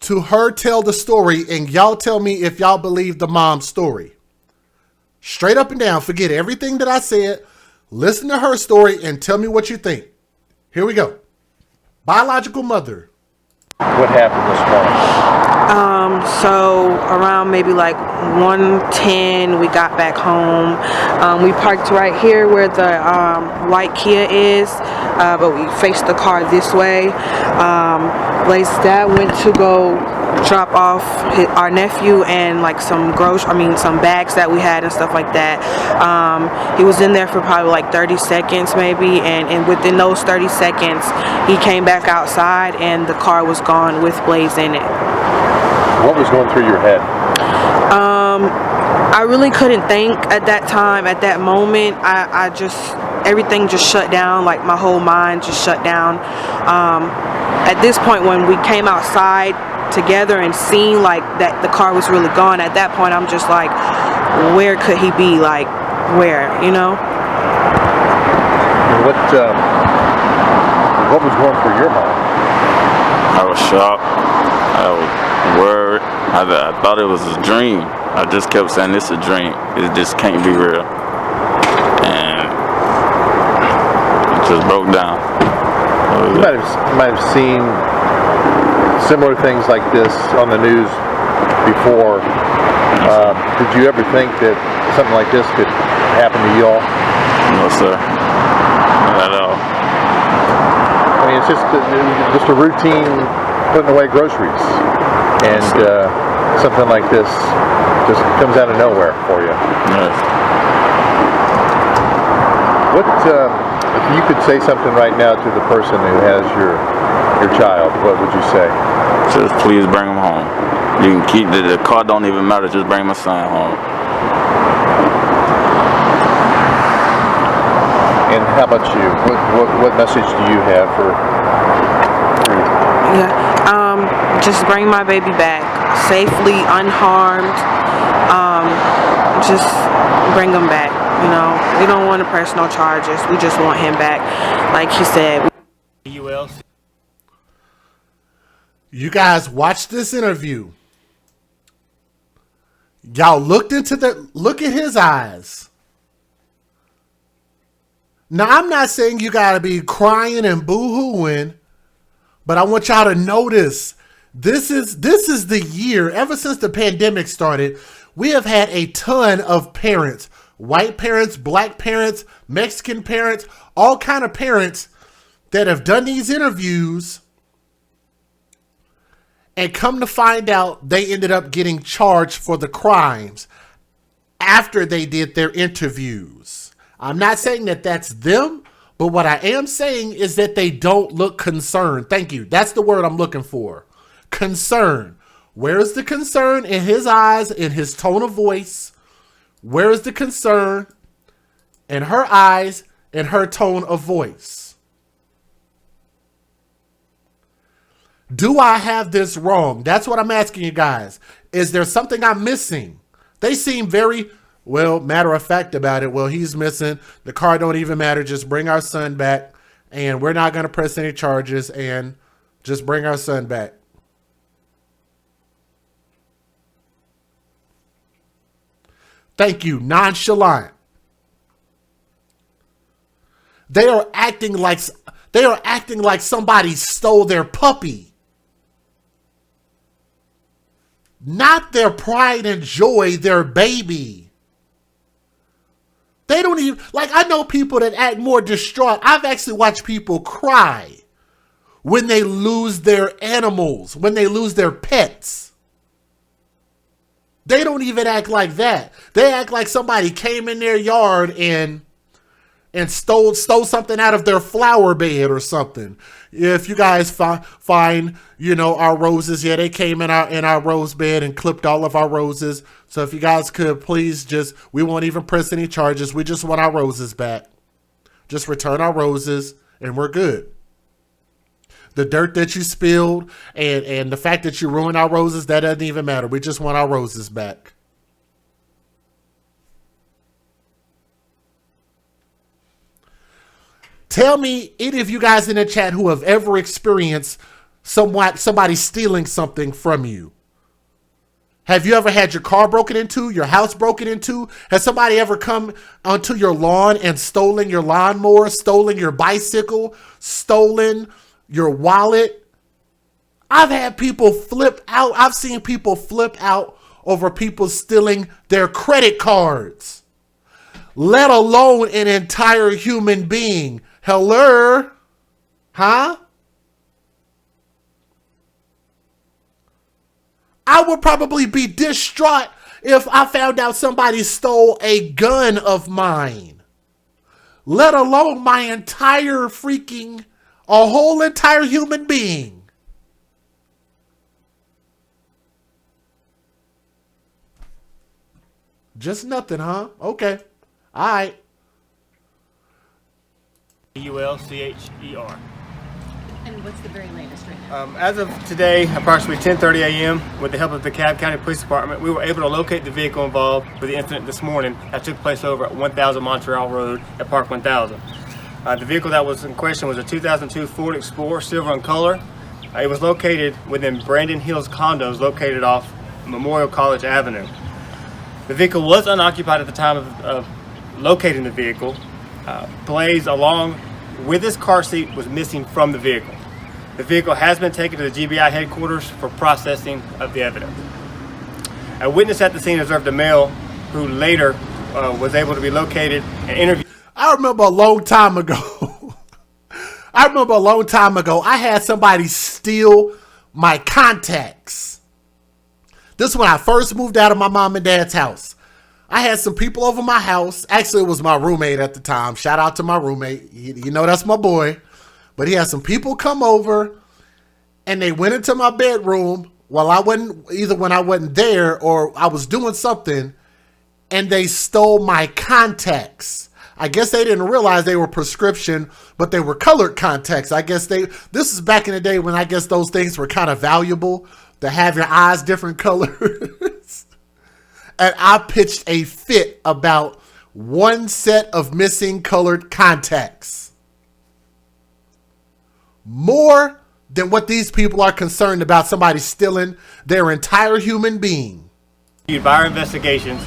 to her tell the story, and y'all tell me if y'all believe the mom's story. Straight up and down. Forget everything that I said. Listen to her story and tell me what you think. Here we go. Biological mother. What happened this morning? So around maybe like 1:10, we got back home. We parked right here where the white Kia is, but we faced the car this way. Blaise's dad went to go drop off our nephew and like some bags that we had and stuff like that. He was in there for probably like 30 seconds maybe, and within those 30 seconds he came back outside and the car was gone with Blaise in it. What was going through your head? I really couldn't think at that time, at that moment. I just, everything just shut down, like my whole mind just shut down. At this point when we came outside together and seen like that the car was really gone, at that point I'm just like, where could he be? Like, where, you know? What was going through your mind? I was shocked. I was worried. I thought it was a dream. I just kept saying it's a dream. It just can't be real. And it just broke down. You might have seen similar things like this on the news before. Did you ever think that something like this could happen to you all? No, sir. Not at all. I mean, it's just a routine putting away groceries, and something like this just comes out of nowhere for you. Yes. What if you could say something right now to the person who has your child? What would you say? Just please bring him home. You can keep the car. Don't even matter. Just bring my son home. And how about you? What message do you have for? Yeah. Just bring my baby back. safely, unharmed. Just bring him back. You know, we don't want to press no charges. We just want him back, like he said. You guys watch this interview. Y'all look at his eyes. Now, I'm not saying you got to be crying and boo-hooing, but I want y'all to notice this is the year, ever since the pandemic started, we have had a ton of parents, white parents, black parents, Mexican parents, all kind of parents that have done these interviews, and come to find out they ended up getting charged for the crimes after they did their interviews. I'm not saying that that's them, but what I am saying is that they don't look concerned. Thank you. That's the word I'm looking for. Concern. Where is the concern in his eyes, in his tone of voice? Where is the concern in her eyes and her tone of voice? Do I have this wrong? That's what I'm asking you guys. Is there something I'm missing? They seem very, well, matter of fact about it. Well, he's missing. The car don't even matter. Just bring our son back. And we're not going to press any charges. And just bring our son back. Thank you. Nonchalant. They are acting like somebody stole their puppy. Not their pride and joy, their baby. They don't even, like, I know people that act more distraught. I've actually watched people cry when they lose their animals, when they lose their pets. They don't even act like that. They act like somebody came in their yard and stole something out of their flower bed or something. If you guys find, you know, our roses, yeah, they came in our rose bed and clipped all of our roses. So if you guys could please we won't even press any charges. We just want our roses back. Just return our roses and we're good. The dirt that you spilled and the fact that you ruined our roses, that doesn't even matter. We just want our roses back. Tell me, any of you guys in the chat who have ever experienced somebody stealing something from you. Have you ever had your car broken into, your house broken into? Has somebody ever come onto your lawn and stolen your lawnmower, stolen your bicycle, stolen your wallet? I've had people flip out. I've seen people flip out over people stealing their credit cards, let alone an entire human being. Hello? Huh? I would probably be distraught if I found out somebody stole a gun of mine, let alone my entire a whole entire human being. Just nothing, huh? Okay. All right. ULCHER. And what's the very latest right now? As of today, approximately 10:30 a.m., with the help of the DeKalb County Police Department, we were able to locate the vehicle involved with the incident this morning that took place over at 1000 Montreal Road at Park 1000. The vehicle that was in question was a 2002 Ford Explorer, silver in color. It was located within Brandon Hills condos located off Memorial College Avenue. The vehicle was unoccupied at the time of locating the vehicle. Blaise, along with his car seat, was missing from the vehicle. The vehicle has been taken to the GBI headquarters for processing of the evidence. A witness at the scene observed a male who later was able to be located and interviewed. I remember a long time ago. I had somebody steal my contacts. This is when I first moved out of my mom and dad's house. I had some people over my house. Actually, it was my roommate at the time. Shout out to my roommate. You know, that's my boy. But he had some people come over and they went into my bedroom while I wasn't, either when I wasn't there or I was doing something, and they stole my contacts. I guess they didn't realize they were prescription, but they were colored contacts. I guess this is back in the day when I guess those things were kind of valuable. to have your eyes different colors. And I pitched a fit about one set of missing colored contacts. More than what these people are concerned about somebody stealing their entire human being. By our investigations,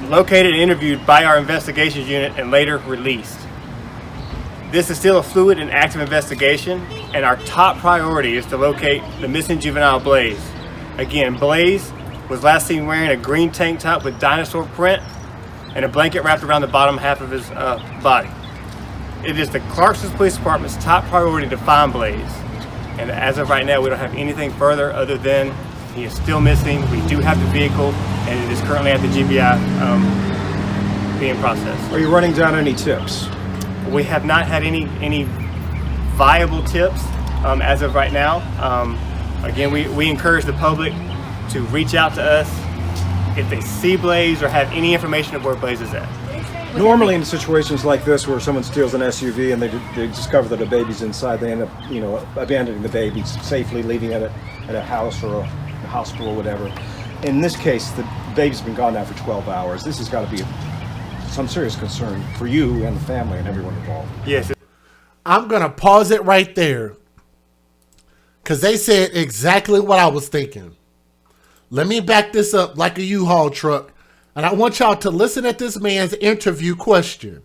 located and interviewed by our investigations unit and later released. This is still a fluid and active investigation, and our top priority is to locate the missing juvenile Blaise. Again, Blaise was last seen wearing a green tank top with dinosaur print and a blanket wrapped around the bottom half of his body. It is the Clarkston Police Department's top priority to find Blaise. And as of right now, we don't have anything further other than he is still missing. We do have the vehicle, and it is currently at the GBI being processed. Are you running down any tips? We have not had any viable tips as of right now. Again, we encourage the public to reach out to us if they see Blaise or have any information of where Blaise is at. Normally in situations like this where someone steals an SUV and they discover that a baby's inside, they end up, abandoning the baby safely, leaving it at a house or a hospital or whatever. In this case, the baby's been gone now for 12 hours. This has got to be some serious concern for you and the family and everyone involved. Yes. I'm going to pause it right there because they said exactly what I was thinking. Let me back this up like a U-Haul truck. And I want y'all to listen at this man's interview question.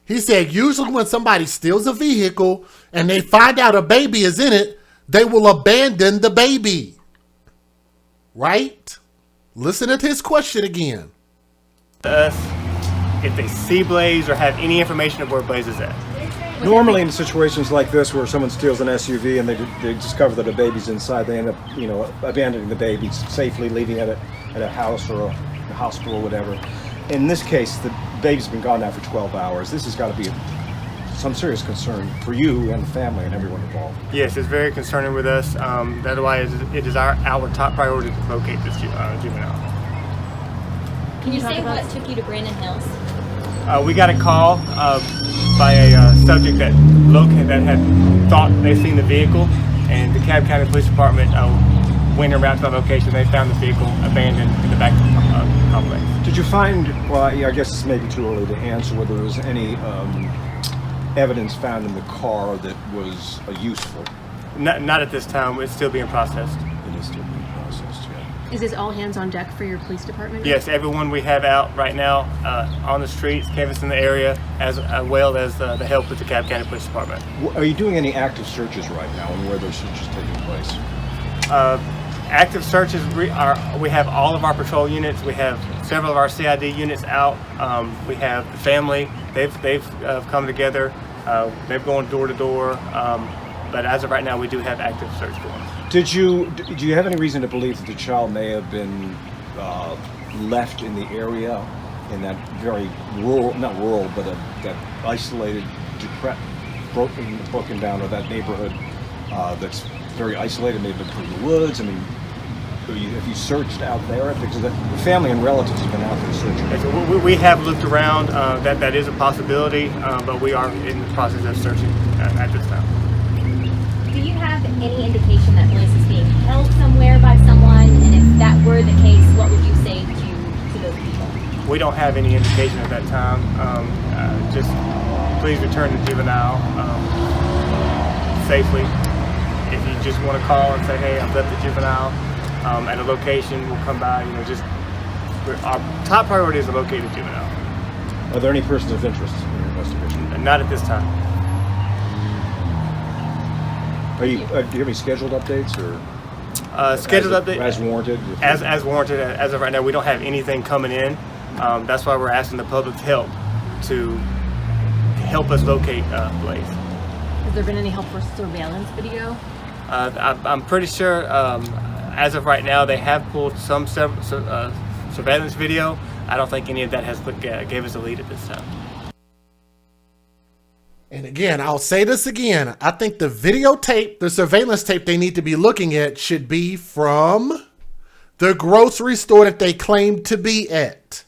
He said, usually when somebody steals a vehicle and they find out a baby is in it, they will abandon the baby. Right? Listen at his question again. Us, if they see Blaise or have any information of where Blaise is at. Normally in situations like this where someone steals an SUV and they discover that a baby's inside, they end up, abandoning the baby safely, leaving it at a house or a hospital or whatever. In this case, the baby's been gone now for 12 hours. This has got to be some serious concern for you and the family and everyone involved. Yes, it's very concerning with us. That's why it is our top priority to locate this juvenile. Can you say what took you to Brandon Hills? We got a call by a subject that had thought they'd seen the vehicle, and the DeKalb County Police Department went around to the location. They found the vehicle abandoned in the back of the complex. Did you find, well, I guess it's maybe too early to answer, whether there was any evidence found in the car that was useful? Not at this time. It's still being processed. It is still being processed, yeah. Is this all hands on deck for your police department? Yes, everyone we have out right now on the streets, canvassing the area, as well as the help with the DeKalb County Police Department. Are you doing any active searches right now, and where those searches taking place? Active searches, we have all of our patrol units. We have several of our CID units out. We have the family. They've come together. They've gone door to door. But as of right now, we do have active search going. Do you have any reason to believe that the child may have been left in the area, in that very rural, not rural, but that isolated, broken down, or that neighborhood that's very isolated, maybe in the woods? I mean, have you searched out there? Because the family and relatives have been out there searching. Yes, we have looked around. That is a possibility, but we are in the process of searching at this time. Do you have any indication that Blaise is being held somewhere by someone? And if that were the case, what would you say to those people? We don't have any indication at that time. Just please return the juvenile safely. If you just want to call and say, hey, I've left the juvenile at a location, we'll come by. Our top priority is to locate the juvenile. Are there any persons of interest in your investigation? Not at this time. Do you have any scheduled updates, or scheduled updates as warranted? As warranted. As of right now, we don't have anything coming in. That's why we're asking the public's help to help us locate Blaise. Has there been any help for surveillance video? I'm pretty sure as of right now they have pulled some surveillance video. I don't think any of that has gave us a lead at this time. And again, I'll say this again. I think the videotape, the surveillance tape they need to be looking at should be from the grocery store that they claim to be at.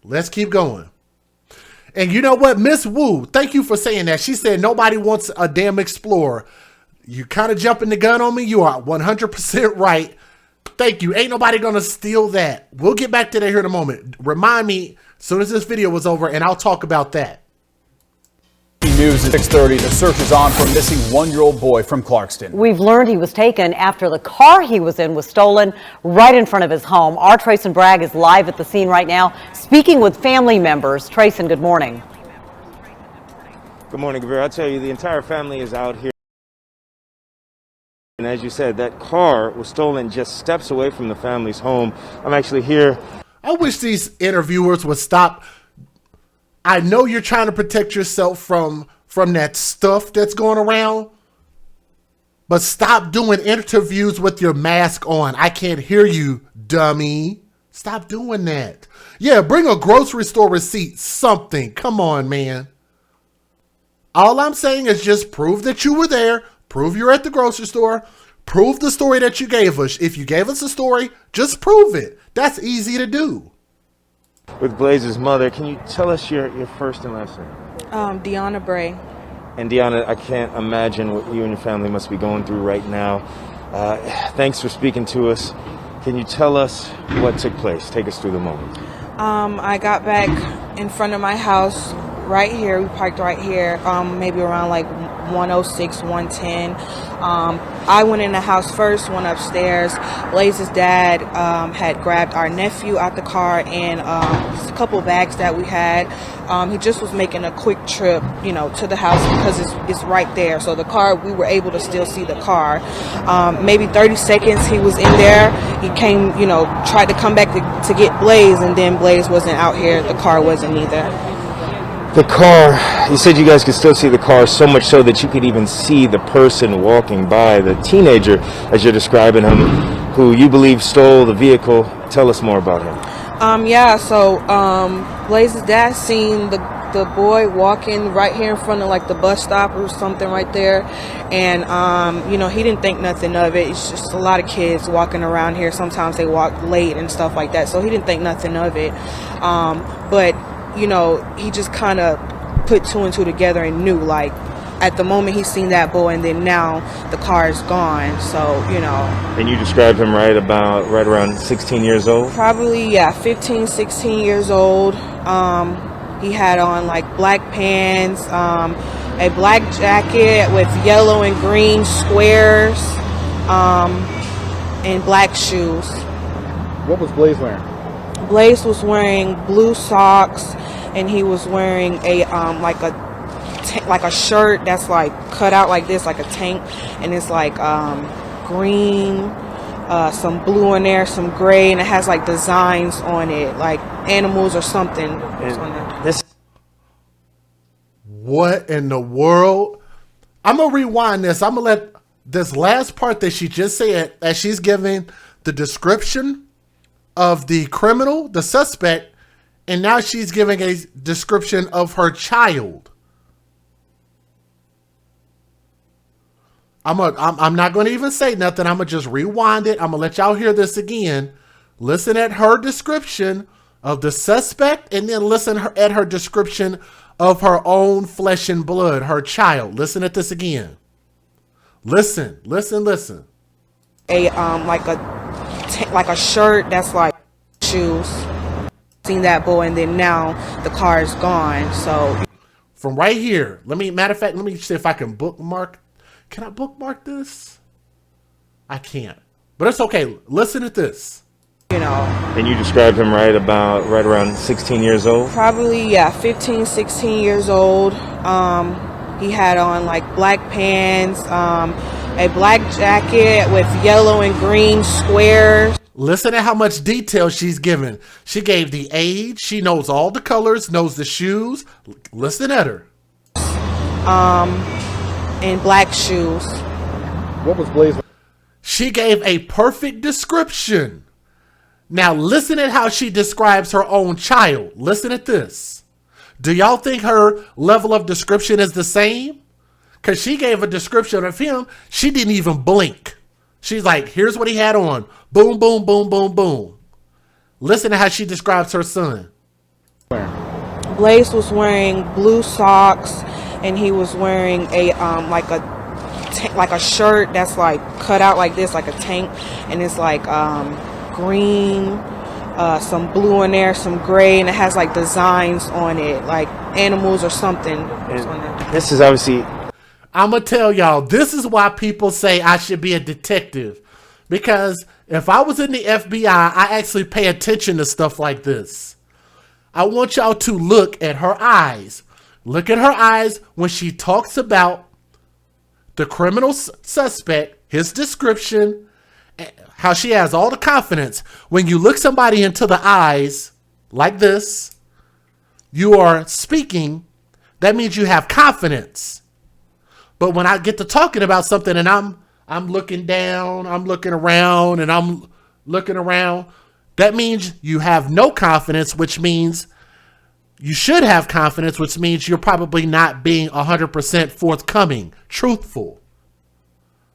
Let's keep going. And you know what? Miss Wu, thank you for saying that. She said nobody wants a damn Explorer. You kind of jumping the gun on me. You are 100% right. Thank you. Ain't nobody going to steal that. We'll get back to that here in a moment. Remind me as soon as this video was over, and I'll talk about that. News at 6:30. The search is on for a missing 1-year-old boy from Clarkston. We've learned he was taken after the car he was in was stolen right in front of his home. Our Trayson Bragg is live at the scene right now, speaking with family members. Trayson, good morning. Good morning, Gabriel. I'll tell you, the entire family is out here. And as you said, that car was stolen just steps away from the family's home. I'm actually here. I wish these interviewers would stop. I know you're trying to protect yourself from that stuff that's going around, but stop doing interviews with your mask on. I can't hear you, dummy. Stop doing that. Yeah, bring a grocery store receipt, something. Come on, man. All I'm saying is just prove that you were there. Prove you're at the grocery store. Prove the story that you gave us. If you gave us a story, just prove it. That's easy to do. With Blaise's mother, can you tell us your first and last name? Deanna Bray. And Deanna, I can't imagine what you and your family must be going through right now. Thanks for speaking to us. Can you tell us what took place? Take us through the moment. I got back in front of my house right here. We parked right here, maybe around like 106, 110. I went in the house first, went upstairs. Blaise's dad had grabbed our nephew out the car and just a couple bags that we had. He just was making a quick trip, to the house because it's right there. So the car, we were able to still see the car. Maybe 30 seconds he was in there. He came, tried to come back to get Blaise, and then Blaise wasn't out here. The car wasn't either. The car, you said you guys could still see the car, so much so that you could even see the person walking by, the teenager, as you're describing him, who you believe stole the vehicle. Tell us more about him. Blaise's dad seen the boy walking right here in front of like the bus stop or something right there, and he didn't think nothing of it. It's just a lot of kids walking around here. Sometimes they walk late and stuff like that, so he didn't think nothing of it. But he just kind of put two and two together and knew, like, at the moment he seen that boy, and then now the car is gone. So, And you described him right around 16 years old? Probably, 15, 16 years old. He had on like black pants, a black jacket with yellow and green squares, and black shoes. What was Blaise wearing? Blaise was wearing blue socks, and he was wearing a like a shirt that's like cut out like this, like a tank, and it's like green, some blue in there, some gray, and it has like designs on it, like animals or something. What in the world? I'm gonna rewind this. I'm gonna let this last part that she just said, as she's giving the description of the criminal, the suspect, and now she's giving a description of her child. I'm not going to even say nothing. I'm going to just rewind it. I'm going to let y'all hear this again. Listen at her description of the suspect, and then listen at her description of her own flesh and blood, her child. Listen at this again. Listen. A like a shirt that's like shoes. Seen that boy, and then now the car is gone. So from right here, matter of fact, let me see if I can bookmark. Can I bookmark this? I can't, but it's okay. Listen at this. And you described him right around 16 years old? Probably, 15, 16 years old. He had on like black pants, a black jacket with yellow and green squares. Listen to how much detail she's given. She gave the age. She knows all the colors, knows the shoes. Listen at her. And black shoes. What was Blaise? She gave a perfect description. Now listen at how she describes her own child. Listen at this. Do y'all think her level of description is the same? Because she gave a description of him. She didn't even blink. She's like, here's what he had on. Boom, boom, boom, boom, boom. Listen to how she describes her son. Blaise was wearing blue socks, and he was wearing a like a shirt that's like cut out like this, like a tank, and it's like green, some blue in there, some gray, and it has like designs on it, like animals or something. This is obviously. I'm gonna tell y'all, this is why people say I should be a detective, because if I was in the FBI, I actually pay attention to stuff like this. I want y'all to look at her eyes. Look at her eyes when she talks about the criminal suspect, his description, how she has all the confidence. When you look somebody into the eyes like this, you are speaking. That means you have confidence. But when I get to talking about something and I'm looking down, I'm looking around, and I'm looking around, that means you have no confidence, which means you should have confidence, which means you're probably not being 100% forthcoming, truthful.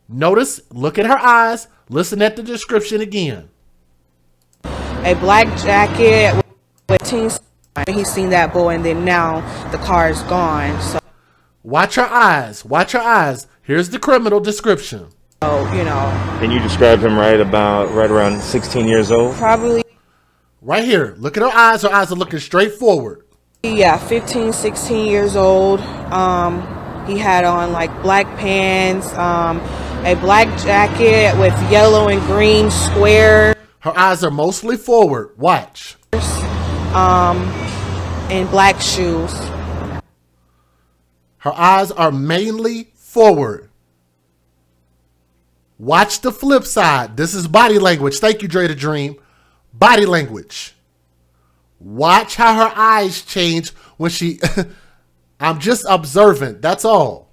Notice, look at her eyes, listen at the description again. A black jacket with teens. He's seen that boy, and then now the car is gone. So watch her eyes. Watch her eyes. Here's the criminal description. You know. And you described him right around 16 years old? Probably. Right here. Look at her eyes. Her eyes are looking straight forward. Yeah, 15, 16 years old. He had on like black pants, a black jacket with yellow and green squares. Her eyes are mostly forward. Watch. And black shoes. Her eyes are mainly forward. Watch the flip side. This is body language. Thank you, Dre the Dream. Body language. Watch how her eyes change when she... I'm just observant. That's all.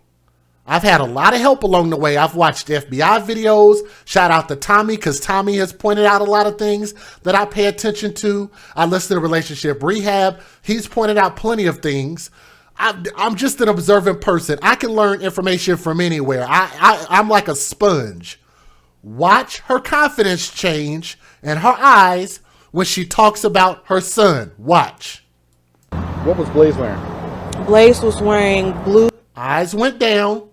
I've had a lot of help along the way. I've watched FBI videos. Shout out to Tommy, because Tommy has pointed out a lot of things that I pay attention to. I listen to Relationship Rehab. He's pointed out plenty of things. I'm just an observant person. I can learn information from anywhere. I'm like a sponge. Watch her confidence change and her eyes when she talks about her son. Watch. What was Blaise wearing? Blaise was wearing blue. Eyes went down.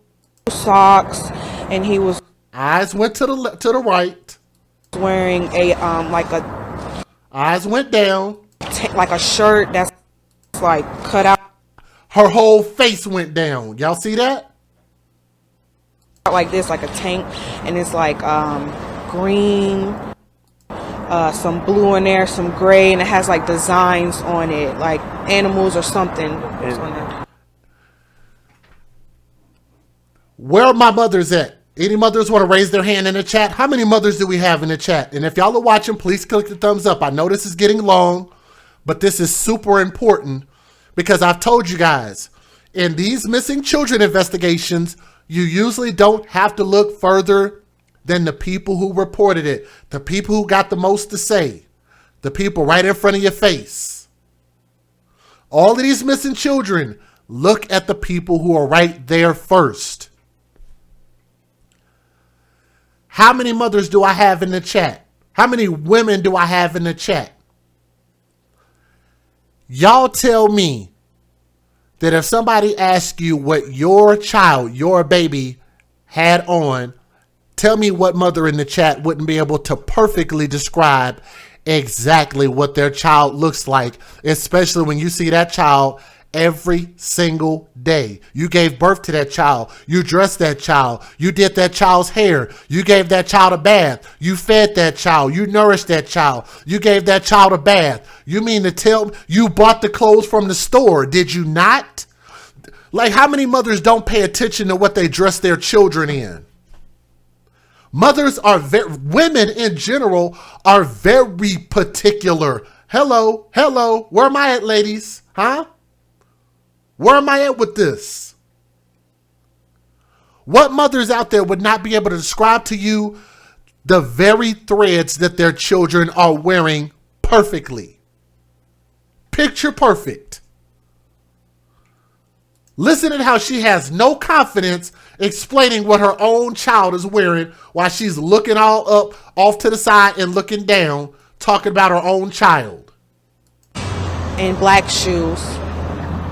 Socks, and he was. Eyes went to the right. Wearing a like a. Eyes went down. Like a shirt that's like cut out. Her whole face went down. Y'all see that? Like this, like a tank, and it's like green, some blue in there, some gray, and it has like designs on it, like animals or something. Where are my mothers at? Any mothers want to raise their hand in the chat? How many mothers do we have in the chat? And if y'all are watching, please click the thumbs up. I know this is getting long, but this is super important because I've told you guys, in these missing children investigations, you usually don't have to look further than the people who reported it, the people who got the most to say, the people right in front of your face. All of these missing children, look at the people who are right there first. How many mothers do I have in the chat? How many women do I have in the chat? Y'all tell me that if somebody asks you what your child, your baby had on, tell me what mother in the chat wouldn't be able to perfectly describe exactly what their child looks like, especially when you see that child every single day. You gave birth to that child. You dressed that child. You did that child's hair. You gave that child a bath. You fed that child. You nourished that child. You gave that child a bath. You mean to tell you bought the clothes from the store? Did you not? Like, how many mothers don't pay attention to what they dress their children in? Mothers are women in general are very particular. Hello, where am I at, ladies? Huh? Where am I at with this? What mothers out there would not be able to describe to you the very threads that their children are wearing perfectly? Picture perfect. Listen to how she has no confidence explaining what her own child is wearing while she's looking all up off to the side and looking down, talking about her own child. And black shoes.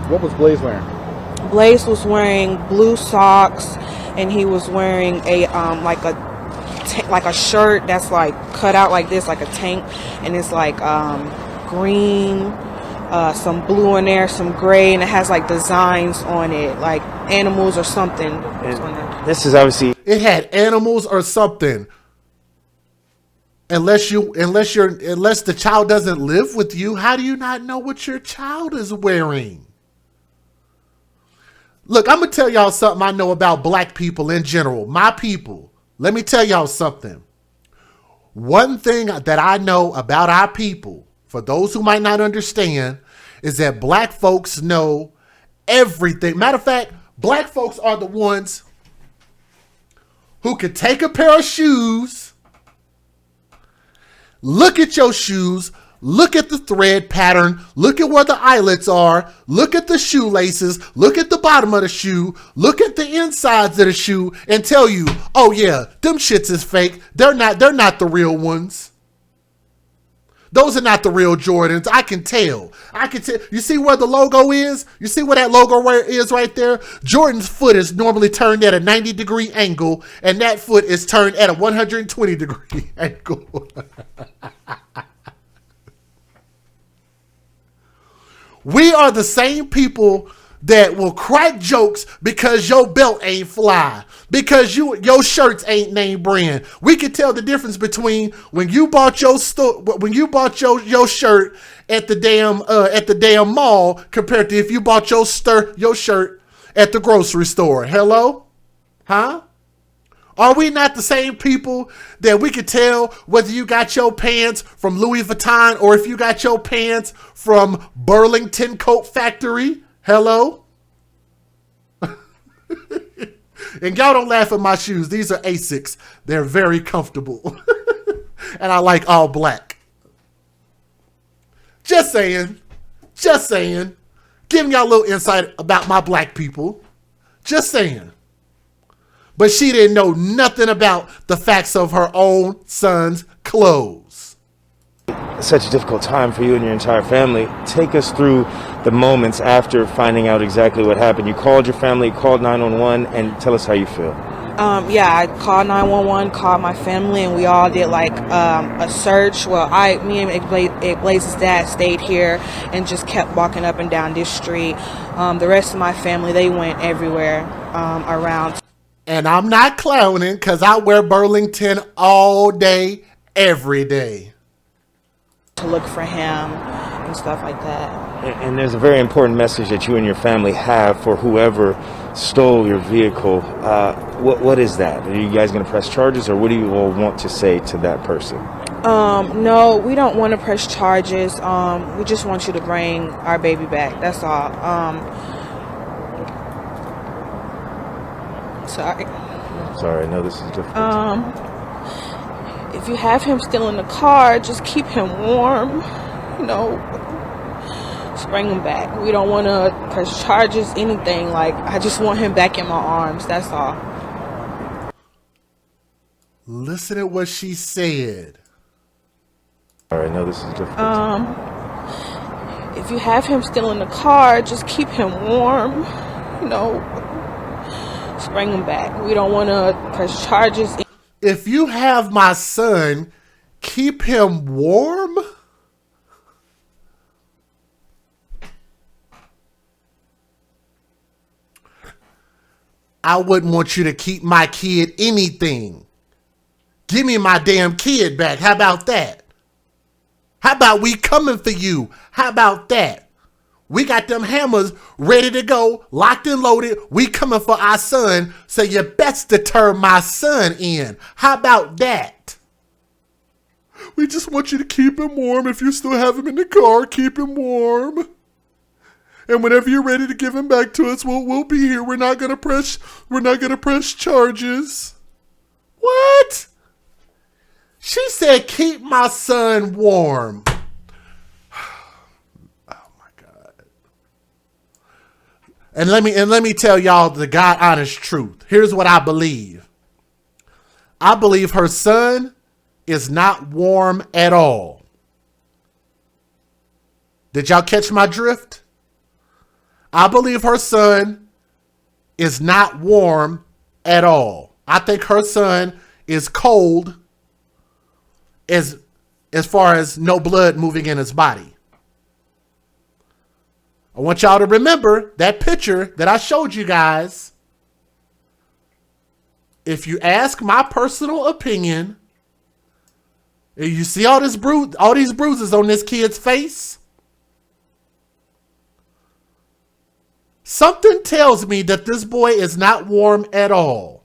What was Blaise wearing? Blaise was wearing blue socks and he was wearing a like a shirt that's like cut out like this, like a tank, and it's like green, some blue in there, some gray, and it has like designs on it, like animals or something. This is obviously, it had animals or something. Unless the child doesn't live with you, how do you not know what your child is wearing? Look, I'm gonna tell y'all something I know about black people in general, my people. Let me tell y'all something. One thing that I know about our people, for those who might not understand, is that black folks know everything. Matter of fact, black folks are the ones who could take a pair of shoes, look at your shoes, look at the thread pattern, look at where the eyelets are, look at the shoelaces, look at the bottom of the shoe, look at the insides of the shoe, and tell you, oh yeah, them shits is fake. They're not the real ones. Those are not the real Jordans. I can tell. You see where the logo is? You see where that logo is right there? Jordan's foot is normally turned at a 90-degree angle, and that foot is turned at a 120-degree angle. We are the same people that will crack jokes because your belt ain't fly, because your shirts ain't name brand. We can tell the difference between when you bought your shirt at the damn mall compared to if you bought your shirt at the grocery store. Hello? Huh? Are we not the same people that we could tell whether you got your pants from Louis Vuitton or if you got your pants from Burlington Coat Factory? Hello? And y'all don't laugh at my shoes. These are Asics. They're very comfortable. And I like all black. Just saying. Just saying. Giving y'all a little insight about my black people. Just saying. But she didn't know nothing about the facts of her own son's clothes. such a difficult time for you and your entire family. Take us through the moments after finding out exactly what happened. You called your family, called 911, and tell us how you feel. Yeah, I called 911, called my family, and we all did like a search. Well, me and Blaise's dad stayed here and just kept walking up and down this street. The rest of my family, they went everywhere around. And I'm not clowning because I wear Burlington all day, every day. To look for him and stuff like that. And there's a very important message that you and your family have for whoever stole your vehicle. What is that? Are you guys going to press charges, or what do you all want to say to that person? No, we don't want to press charges. We just want you to bring our baby back. That's all. Sorry, I know this is difficult. If you have him still in the car, just keep him warm. You know, just bring him back. We don't want to press charges, anything. Like, I just want him back in my arms. That's all. Listen to what she said. I know this is difficult. If you have him still in the car, just keep him warm. You know, just bring him back. We don't want to press charges. If you have my son, keep him warm? I wouldn't want you to keep my kid anything. Give me my damn kid back. How about that? How about we coming for you? How about that? We got them hammers ready to go, locked and loaded. We coming for our son, so you best to turn my son in. How about that? We just want you to keep him warm. If you still have him in the car, keep him warm. And whenever you're ready to give him back to us, we'll be here. We're not gonna press charges. What? She said, keep my son warm. And let me tell y'all the God honest truth. Here's what I believe. I believe her son is not warm at all. Did y'all catch my drift? I believe her son is not warm at all. I think her son is cold as far as no blood moving in his body. I want y'all to remember that picture that I showed you guys. If you ask my personal opinion, and you see all these bruises on this kid's face, something tells me that this boy is not warm at all.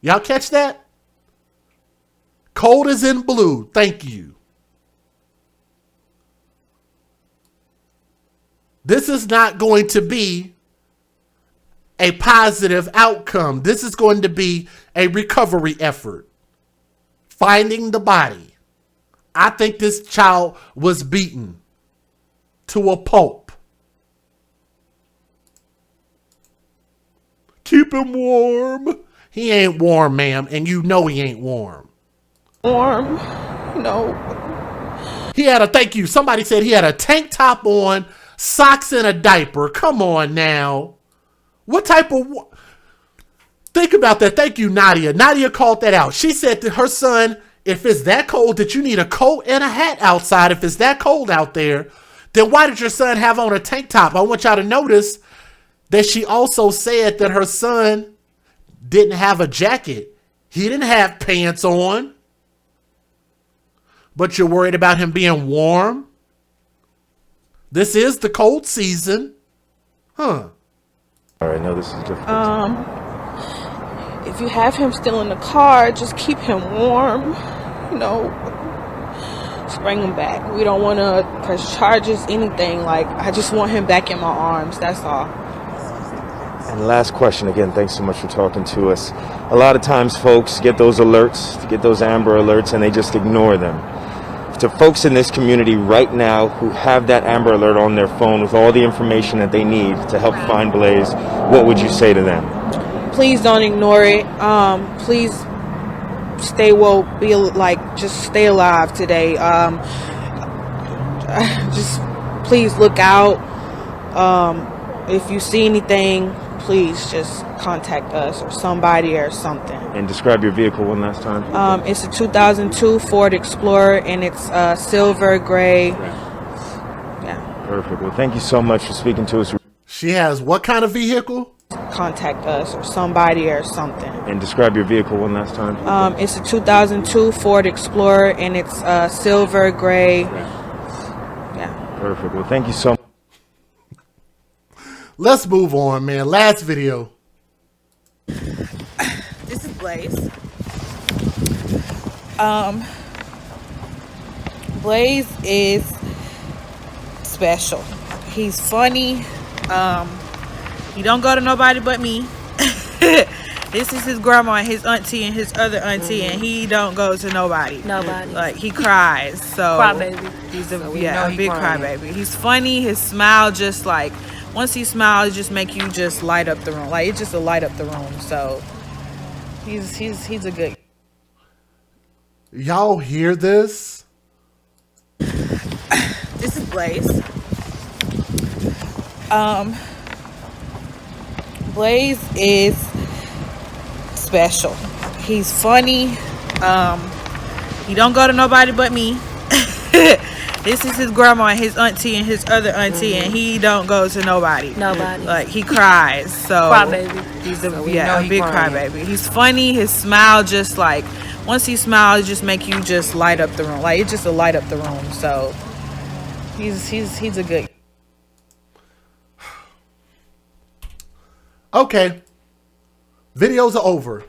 Y'all catch that? Cold as in blue. Thank you. This is not going to be a positive outcome. This is going to be a recovery effort. Finding the body. I think this child was beaten to a pulp. Keep him warm. He ain't warm, ma'am, and you know he ain't warm. Warm? No. He had a, thank you, somebody said he had a tank top on, socks and a diaper. Come on now. What type of... Think about that. Thank you, Nadia. Nadia called that out. She said to her son, if it's that cold that you need a coat and a hat outside, if it's that cold out there, then why did your son have on a tank top? I want y'all to notice that she also said that her son didn't have a jacket. He didn't have pants on. But you're worried about him being warm? This is the cold season. Huh. All right, no, this is difficult. If you have him still in the car, just keep him warm. You know, just bring him back. We don't want to press charges, anything. Like, I just want him back in my arms. That's all. And last question, again, thanks so much for talking to us. A lot of times folks get those alerts, get those Amber Alerts, and they just ignore them. To folks in this community right now who have that Amber Alert on their phone with all the information that they need to help find Blaise, what would you say to them? Please don't ignore it. Please stay woke. Just stay alive today. Just please look out. If you see anything, please just contact us or somebody or something. And describe your vehicle one last time. It's a 2002 Ford Explorer, and it's silver gray. Yeah. Perfect. Well, thank you so much for speaking to us. She has what kind of vehicle? Contact us or somebody or something. And describe your vehicle one last time. It's a 2002 Ford Explorer, and it's silver gray. Yeah. Perfect. Well, thank you so much. Let's move on, man. Last video. This is Blaise. Blaise is special. He's funny. He don't go to nobody but me. This is his grandma and his auntie and his other auntie, and he don't go to nobody. Like, he cries. So Crybaby. He's a big crybaby. He's funny. His smile just like, once he smiles, it just make you just light up the room. Like, it's just a light up the room. So he's a good. Y'all hear this? This is Blaise. Blaise is special. He's funny. He don't go to nobody but me. This is his grandma and his auntie and his other auntie, and he don't go to nobody. Like, he cries. So Crybaby. He's a big crybaby. He's funny. His smile just like, once he smiles, it just make you just light up the room. Like, it's just a light up the room. So he's a good. Okay. Videos are over.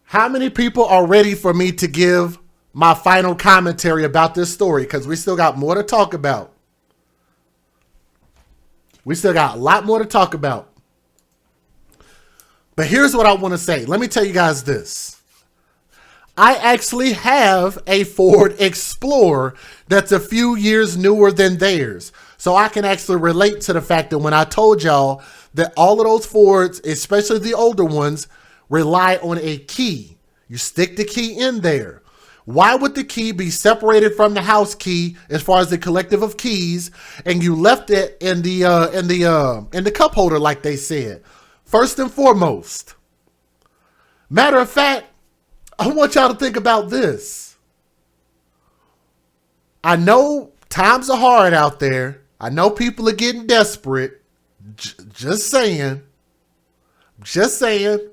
How many people are ready for me to give my final commentary about this story? Because we still got more to talk about. We still got a lot more to talk about. But here's what I want to say. Let me tell you guys this. I actually have a Ford Explorer that's a few years newer than theirs. So I can actually relate to the fact that when I told y'all that all of those Fords, especially the older ones, rely on a key. You stick the key in there. Why would the key be separated from the house key as far as the collective of keys, and you left it in the cup holder like they said? first and foremost. Matter of fact, I want y'all to think about this. I know times are hard out there. I know people are getting desperate. Just saying. Just saying.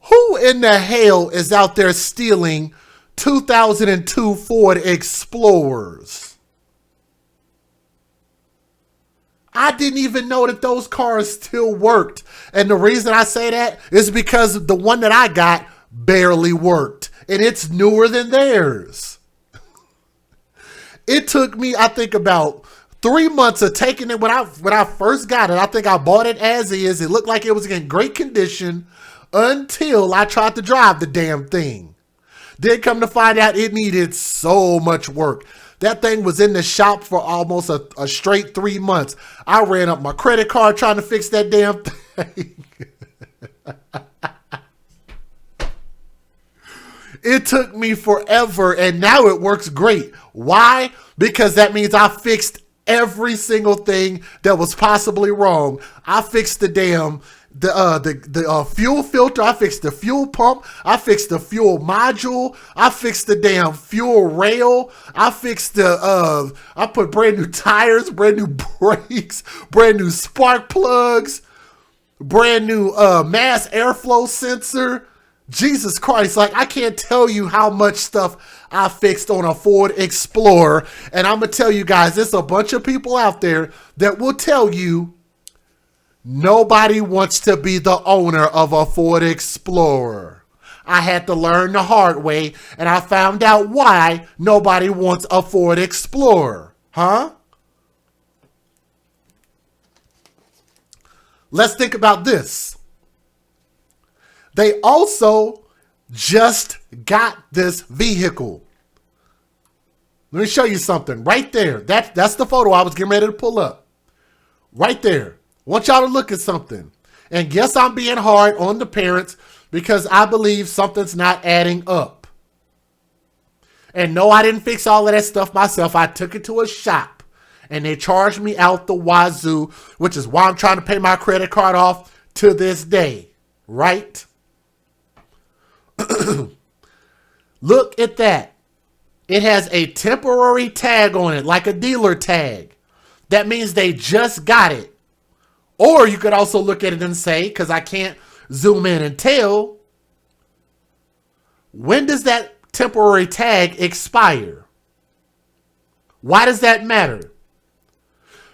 Who in the hell is out there stealing 2002 Ford Explorers? I didn't even know that those cars still worked. And the reason I say that is because the one that I got barely worked. And it's newer than theirs. It took me, I think, about 3 months of taking it when I first got it. I think I bought it as is. It looked like it was in great condition until I tried to drive the damn thing. Then come to find out it needed so much work. That thing was in the shop for almost a straight 3 months. I ran up my credit card trying to fix that damn thing. It took me forever, and now it works great. Why? Because that means I fixed every single thing that was possibly wrong. I fixed the damn the fuel filter. I fixed the fuel pump. I fixed the fuel module. I fixed the damn fuel rail. I fixed the I put brand new tires, brand new brakes, brand new spark plugs, brand new mass airflow sensor. Jesus Christ, like I can't tell you how much stuff I fixed on a Ford Explorer. And I'm going to tell you guys, there's a bunch of people out there that will tell you nobody wants to be the owner of a Ford Explorer. I had to learn the hard way, and I found out why nobody wants a Ford Explorer. Huh? Let's think about this. They also just got this vehicle. Let me show you something right there. That's the photo I was getting ready to pull up. Right there. I want y'all to look at something. And yes, I'm being hard on the parents because I believe something's not adding up. And no, I didn't fix all of that stuff myself. I took it to a shop and they charged me out the wazoo, which is why I'm trying to pay my credit card off to this day. Right? Look at that. It has a temporary tag on it, like a dealer tag. That means they just got it. Or you could also look at it and say, because I can't zoom in and tell, when does that temporary tag expire? Why does that matter?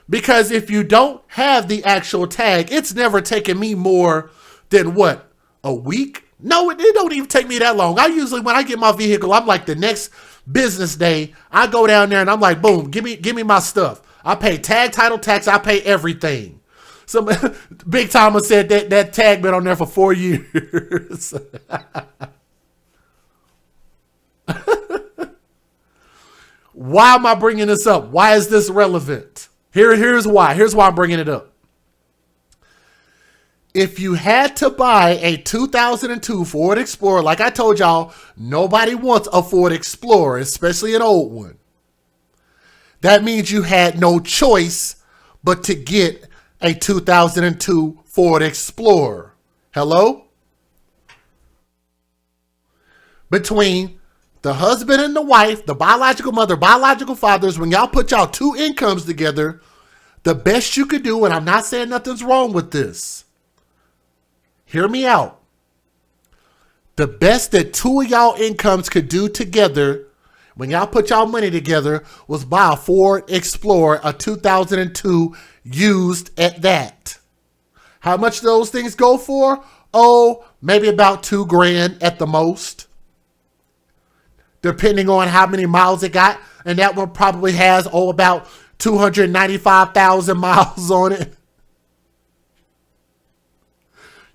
Because if you don't have the actual tag, it's never taken me more than what? A week? No, it don't even take me that long. I usually, when I get my vehicle, I'm like the next business day, I go down there and I'm like, boom, give me my stuff. I pay tag, title, tax. I pay everything. Some Big Timer said that tag been on there for 4 years. Why am I bringing this up? Why is this relevant? Here's why. Here's why I'm bringing it up. If you had to buy a 2002 Ford Explorer, like I told y'all, nobody wants a Ford Explorer, especially an old one. That means you had no choice but to get a 2002 Ford Explorer. Hello? Between the husband and the wife, the biological mother, biological fathers, when y'all put y'all two incomes together, the best you could do, and I'm not saying nothing's wrong with this, hear me out. The best that two of y'all incomes could do together when y'all put y'all money together was buy a Ford Explorer, a 2002 used at that. How much do those things go for? Oh, maybe about $2,000 at the most, depending on how many miles it got. And that one probably has, about 295,000 miles on it.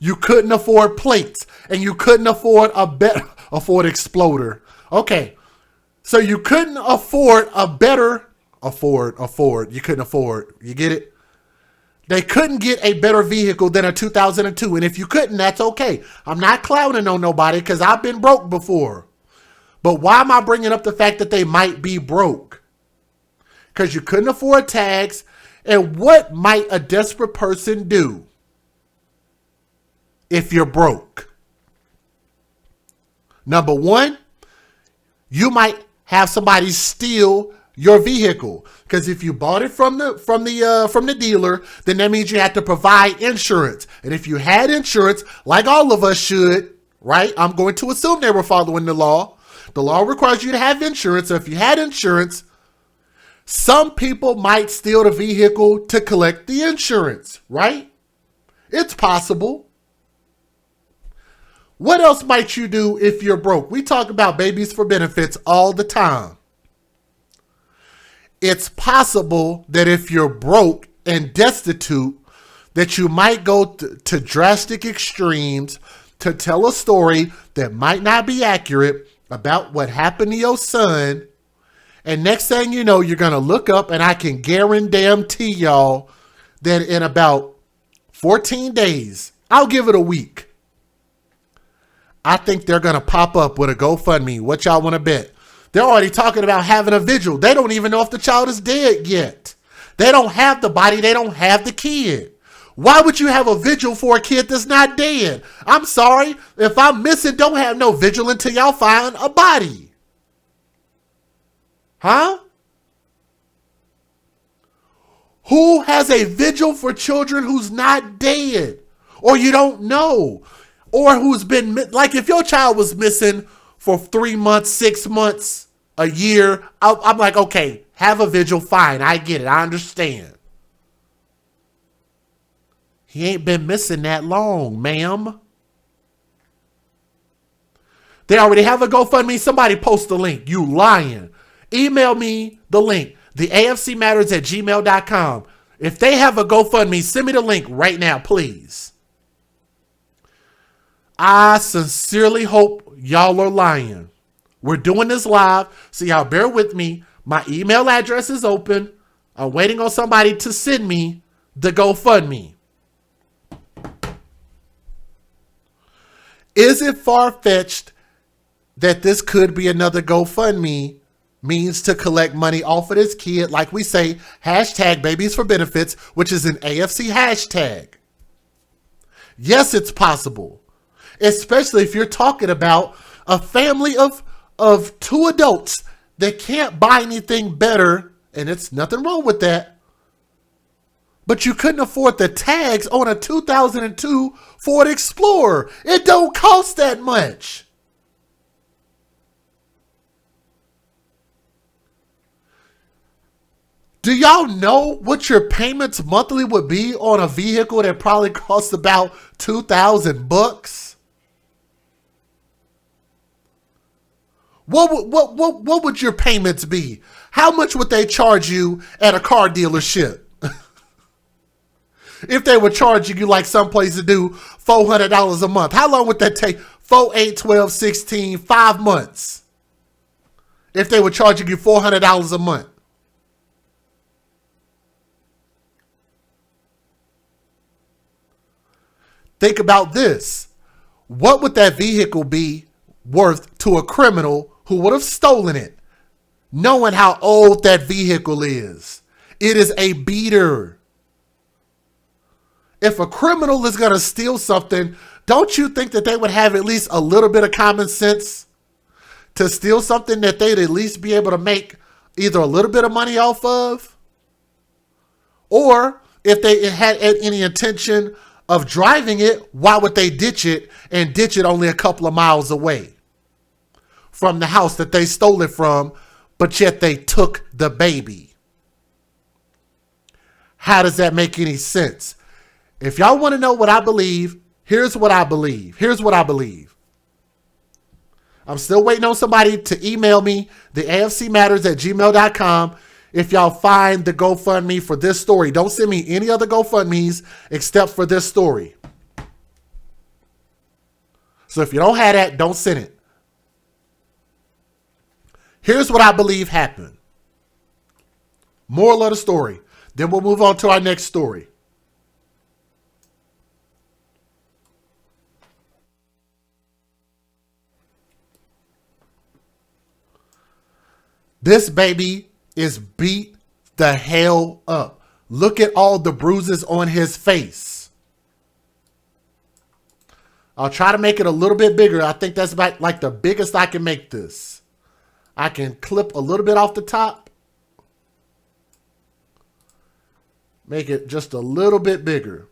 You couldn't afford plates, and you couldn't afford a Ford Exploder. Okay, so you couldn't afford a better, you couldn't afford, you get it? They couldn't get a better vehicle than a 2002, and if you couldn't, that's okay. I'm not clowning on nobody because I've been broke before. But why am I bringing up the fact that they might be broke? Because you couldn't afford tags, and what might a desperate person do? if you're broke. Number one, you might have somebody steal your vehicle, because if you bought it from the dealer, then that means you have to provide insurance. And if you had insurance, like all of us should, right? I'm going to assume they were following the law. The law requires you to have insurance. So if you had insurance, some people might steal the vehicle to collect the insurance, right? It's possible. What else might you do if you're broke? We talk about babies for benefits all the time. It's possible that if you're broke and destitute, that you might go to drastic extremes to tell a story that might not be accurate about what happened to your son. And next thing you know, you're going to look up, and I can guarantee y'all that in about 14 days, I'll give it a week, I think they're going to pop up with a GoFundMe. What y'all want to bet? They're already talking about having a vigil. They don't even know if the child is dead yet. They don't have the body. They don't have the kid. Why would you have a vigil for a kid that's not dead? I'm sorry. If I'm missing, don't have no vigil until y'all find a body. Huh? Who has a vigil for children who's not dead? Or you don't know? Or who's been, like if your child was missing for 3 months, 6 months, a year, I'm like, okay, have a vigil, fine. I get it. I understand. He ain't been missing that long, ma'am. They already have a GoFundMe. Somebody post the link. You lying. Email me the link. theafcmatters@gmail.com. If they have a GoFundMe, send me the link right now, please. I sincerely hope y'all are lying. We're doing this live, so y'all bear with me. My email address is open. I'm waiting on somebody to send me the GoFundMe. Is it far-fetched that this could be another GoFundMe means to collect money off of this kid? Like we say, hashtag babies for benefits, which is an AFC hashtag. Yes, it's possible. Especially if you're talking about a family of 2 adults that can't buy anything better, and it's nothing wrong with that. But you couldn't afford the tags on a 2002 Ford Explorer. It don't cost that much. Do y'all know what your payments monthly would be on a vehicle that probably costs about $2,000? What would your payments be? How much would they charge you at a car dealership? If they were charging you like some places do $400 a month, how long would that take? 4, 8, 12, 16, 5 months. If they were charging you $400 a month. Think about this. What would that vehicle be worth to a criminal who would have stolen it, knowing how old that vehicle is? It is a beater. If a criminal is going to steal something, don't you think that they would have at least a little bit of common sense to steal something that they'd at least be able to make either a little bit of money off of? Or if they had any intention of driving it, why would they ditch it and ditch it only a couple of miles away from the house that they stole it from, but yet they took the baby? How does that make any sense? If y'all want to know what I believe, here's what I believe. Here's what I believe. I'm still waiting on somebody to email me, theafcmatters@gmail.com. If y'all find the GoFundMe for this story. Don't send me any other GoFundMes except for this story. So if you don't have that, don't send it. Here's what I believe happened. Moral of the story. Then we'll move on to our next story. This baby is beat the hell up. Look at all the bruises on his face. I'll try to make it a little bit bigger. I think that's about like the biggest I can make this. I can clip a little bit off the top. Make it just a little bit bigger.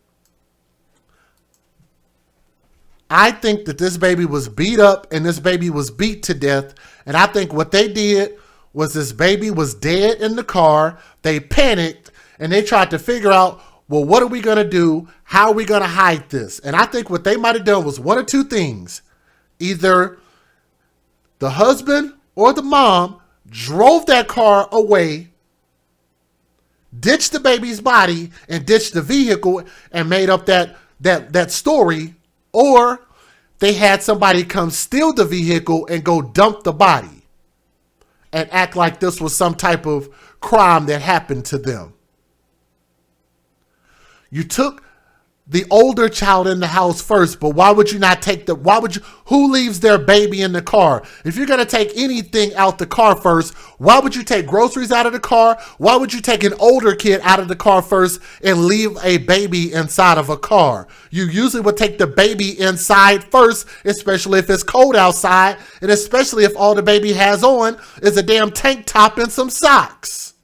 I think that this baby was beat up and this baby was beat to death. And I think what they did was this baby was dead in the car. They panicked and they tried to figure out, well, what are we going to do? How are we going to hide this? And I think what they might have done was one of two things. Either the husband or the mom drove that car away, ditched the baby's body and ditched the vehicle and made up that story, or they had somebody come steal the vehicle and go dump the body and act like this was some type of crime that happened to them. You took the older child in the house first, but why would you not take who leaves their baby in the car? If you're going to take anything out the car first, why would you take groceries out of the car? Why would you take an older kid out of the car first and leave a baby inside of a car? You usually would take the baby inside first, especially if it's cold outside, and especially if all the baby has on is a damn tank top and some socks.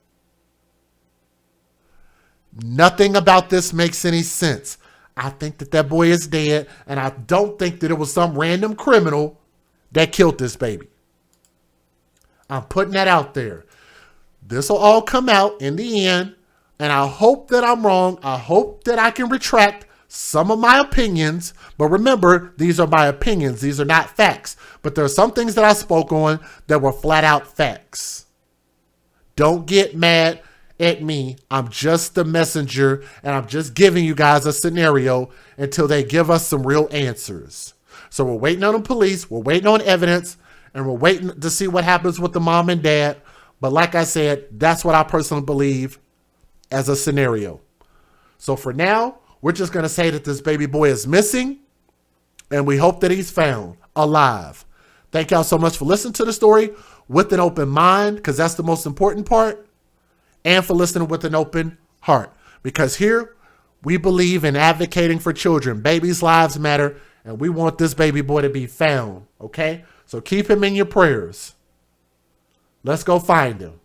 Nothing about this makes any sense. I think that boy is dead, and I don't think that it was some random criminal that killed this baby. I'm putting that out there. This will all come out in the end, and I hope that I'm wrong. I hope that I can retract some of my opinions, but remember, these are my opinions. These are not facts, but there are some things that I spoke on that were flat out facts. Don't get mad at me. I'm just the messenger, and I'm just giving you guys a scenario until they give us some real answers. So we're waiting on the police, we're waiting on evidence, and we're waiting to see what happens with the mom and dad. But like I said, that's what I personally believe as a scenario. So for now, we're just going to say that this baby boy is missing, and we hope that he's found alive. Thank y'all so much for listening to the story with an open mind, because that's the most important part. And for listening with an open heart. Because here, we believe in advocating for children. Babies' lives matter, and we want this baby boy to be found, okay? So keep him in your prayers. Let's go find him.